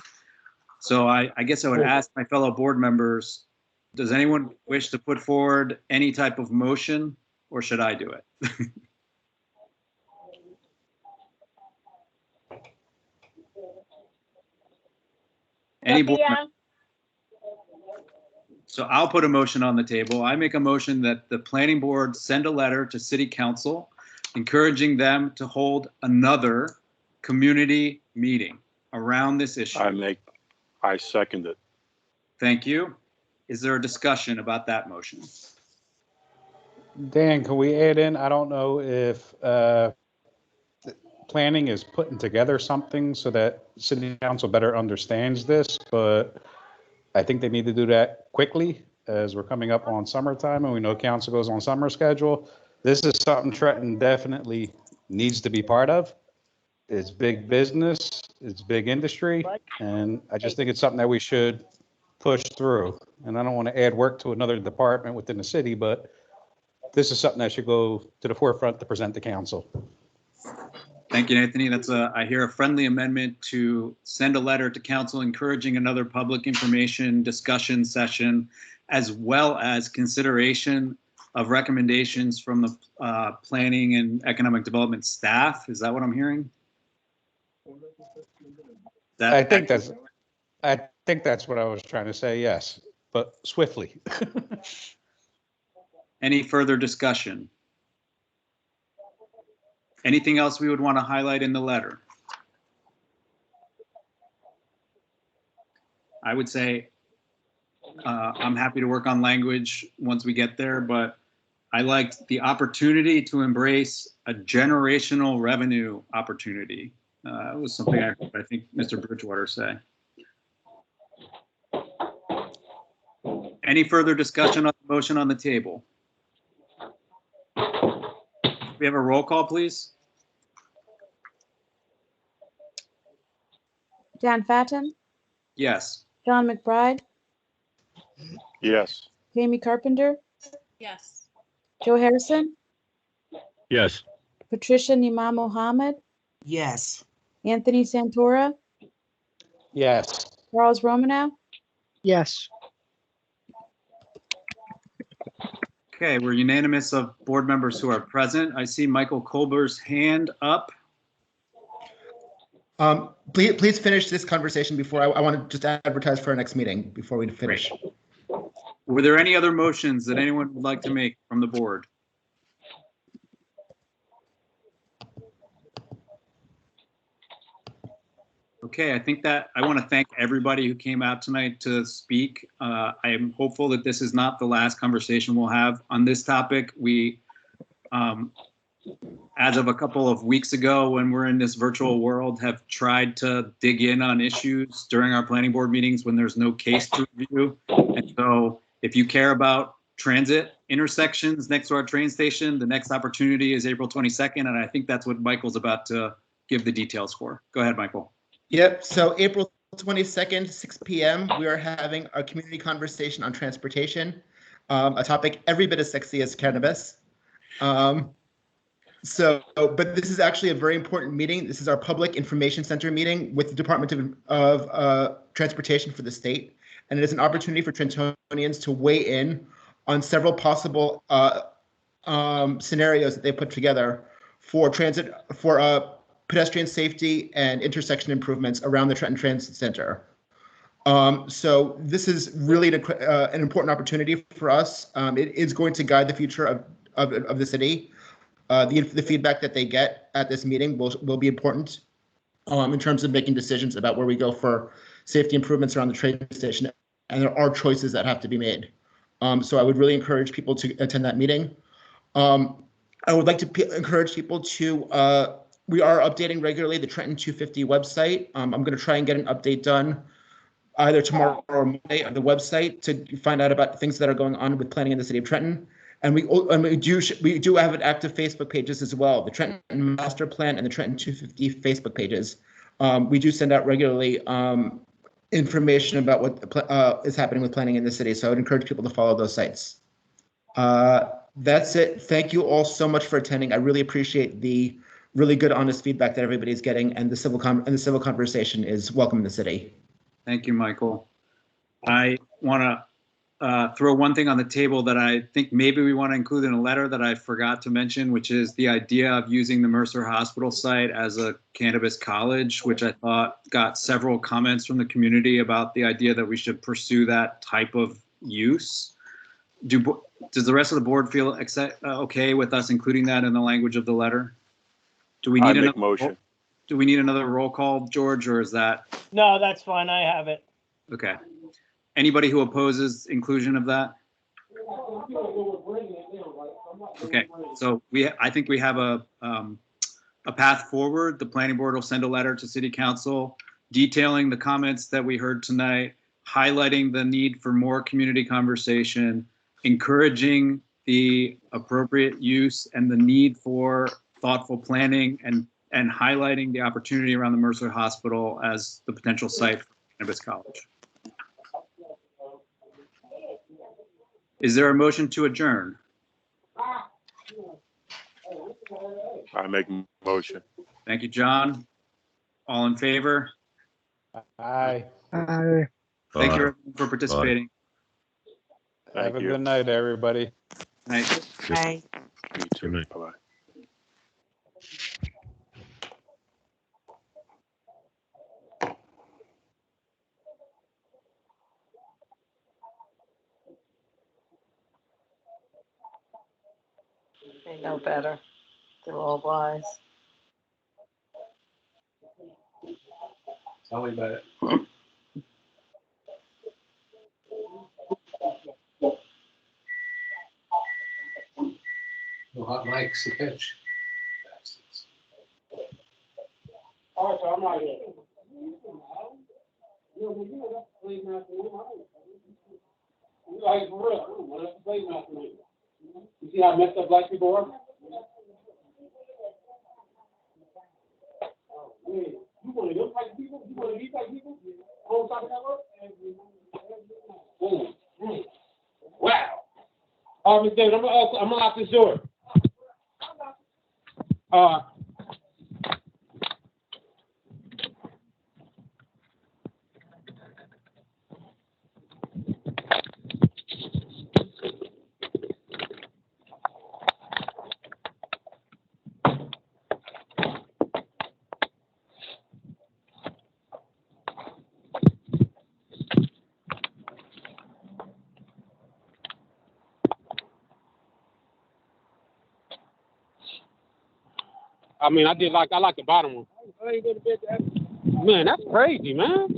So I guess I would ask my fellow board members, does anyone wish to put forward any type of motion, or should I do it? Any board member? So I'll put a motion on the table. I make a motion that the planning board send a letter to city council encouraging them to hold another community meeting around this issue. I second it. Thank you. Is there a discussion about that motion? Dan, can we add in, I don't know if planning is putting together something so that city council better understands this, but I think they need to do that quickly as we're coming up on summertime and we know council goes on summer schedule. This is something Trenton definitely needs to be part of. It's big business, it's big industry, and I just think it's something that we should push through. And I don't want to add work to another department within the city, but this is something that should go to the forefront to present to council. Thank you, Anthony. I hear a friendly amendment to send a letter to council encouraging another public information discussion session, as well as consideration of recommendations from the planning and economic development staff. Is that what I'm hearing? I think that's what I was trying to say, yes, but swiftly. Any further discussion? Anything else we would want to highlight in the letter? I would say I'm happy to work on language once we get there, but I liked the opportunity to embrace a generational revenue opportunity. It was something I think Mr. Bridgewater say. Any further discussion on the motion on the table? We have a roll call, please. Dan Fatton, Yes. John McBride, Yes. Jamie Carpenter, Yes. Joe Harrison, Yes. Patricia Nima Mohammed, Yes. Anthony Santora, Yes. Charles Romanow. Yes. Okay, we're unanimous of board members who are present. I see Michael Colbert's hand up. Please finish this conversation before I want to just advertise for our next meeting before we finish. Were there any other motions that anyone would like to make from the board? Okay, I think that I want to thank everybody who came out tonight to speak. I am hopeful that this is not the last conversation we'll have on this topic. We, as of a couple of weeks ago, when we're in this virtual world, have tried to dig in on issues during our planning board meetings when there's no case to review. And so if you care about transit intersections next to our train station, the next opportunity is April 22nd. And I think that's what Michael's about to give the details for. Go ahead, Michael. Yep, so April 22nd, 6 p.m., we are having a community conversation on transportation, a topic every bit as sexy as cannabis. But this is actually a very important meeting. This is our public information center meeting with the Department of Transportation for the state. And it is an opportunity for Trentonians to weigh in on several possible scenarios that they put together for transit, for pedestrian safety and intersection improvements around the Trenton Transit Center. So this is really an important opportunity for us. It is going to guide the future of the city. The feedback that they get at this meeting will be important in terms of making decisions about where we go for safety improvements around the train station. And there are choices that have to be made. So I would really encourage people to attend that meeting. I would like to encourage people to, we are updating regularly the Trenton 250 website. I'm going to try and get an update done either tomorrow or Monday on the website to find out about things that are going on with planning in the city of Trenton. And we do have an active Facebook pages as well, the Trenton Master Plan and the Trenton 250 Facebook pages. We do send out regularly information about what is happening with planning in the city. So I would encourage people to follow those sites. That's it. Thank you all so much for attending. I really appreciate the really good, honest feedback that everybody's getting, and the civil conversation is welcome in the city. Thank you, Michael. I want to throw one thing on the table that I think maybe we want to include in a letter that I forgot to mention, which is the idea of using the Mercer Hospital site as a cannabis college, which I thought got several comments from the community about the idea that we should pursue that type of use. Does the rest of the board feel okay with us including that in the language of the letter? Do we need another motion? Do we need another roll call, George, or is that? No, that's fine. I have it. Okay. Anybody who opposes inclusion of that? Okay, so I think we have a path forward. The planning board will send a letter to city council detailing the comments that we heard tonight, highlighting the need for more community conversation, encouraging the appropriate use and the need for thoughtful planning, and highlighting the opportunity around the Mercer Hospital as the potential site for cannabis college. Is there a motion to adjourn? I make a motion. Thank you, John. All in favor? Aye. Aye. Thank you for participating. Have a good night, everybody. Night. Bye. You too. Bye-bye. They know better. They're all wise. Tell me about it. No hot mics to pitch. All right, so I'm right here. Like, for real, I don't want to play nothing. You see how messed up black people are? Oh, man. You one of those type of people? You one of these type of people? On top of that work? Wow. All right, Mr. David, I'm gonna lock this door. I mean, I like the bottom one. I ain't go to bed that. Man, that's crazy, man.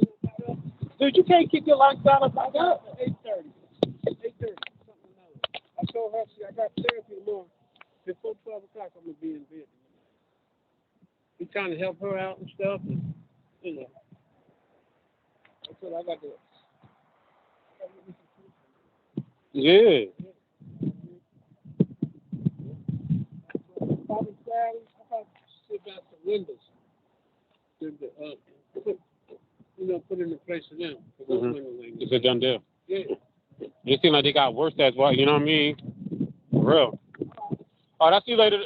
Dude, you can't keep your lifestyle up like that. 8:30. 8:30. I told her, I got therapy tomorrow. Before 12 o'clock, I'm going to be in bed. He's trying to help her out and stuff. And, you know. That's what I got to do. Yeah. Probably Saturday, I probably sit back the windows. Put in the place for them. It's a done deal. Yeah. It seems like they got worse as well, you know what I mean? For real. All right, I'll see you later.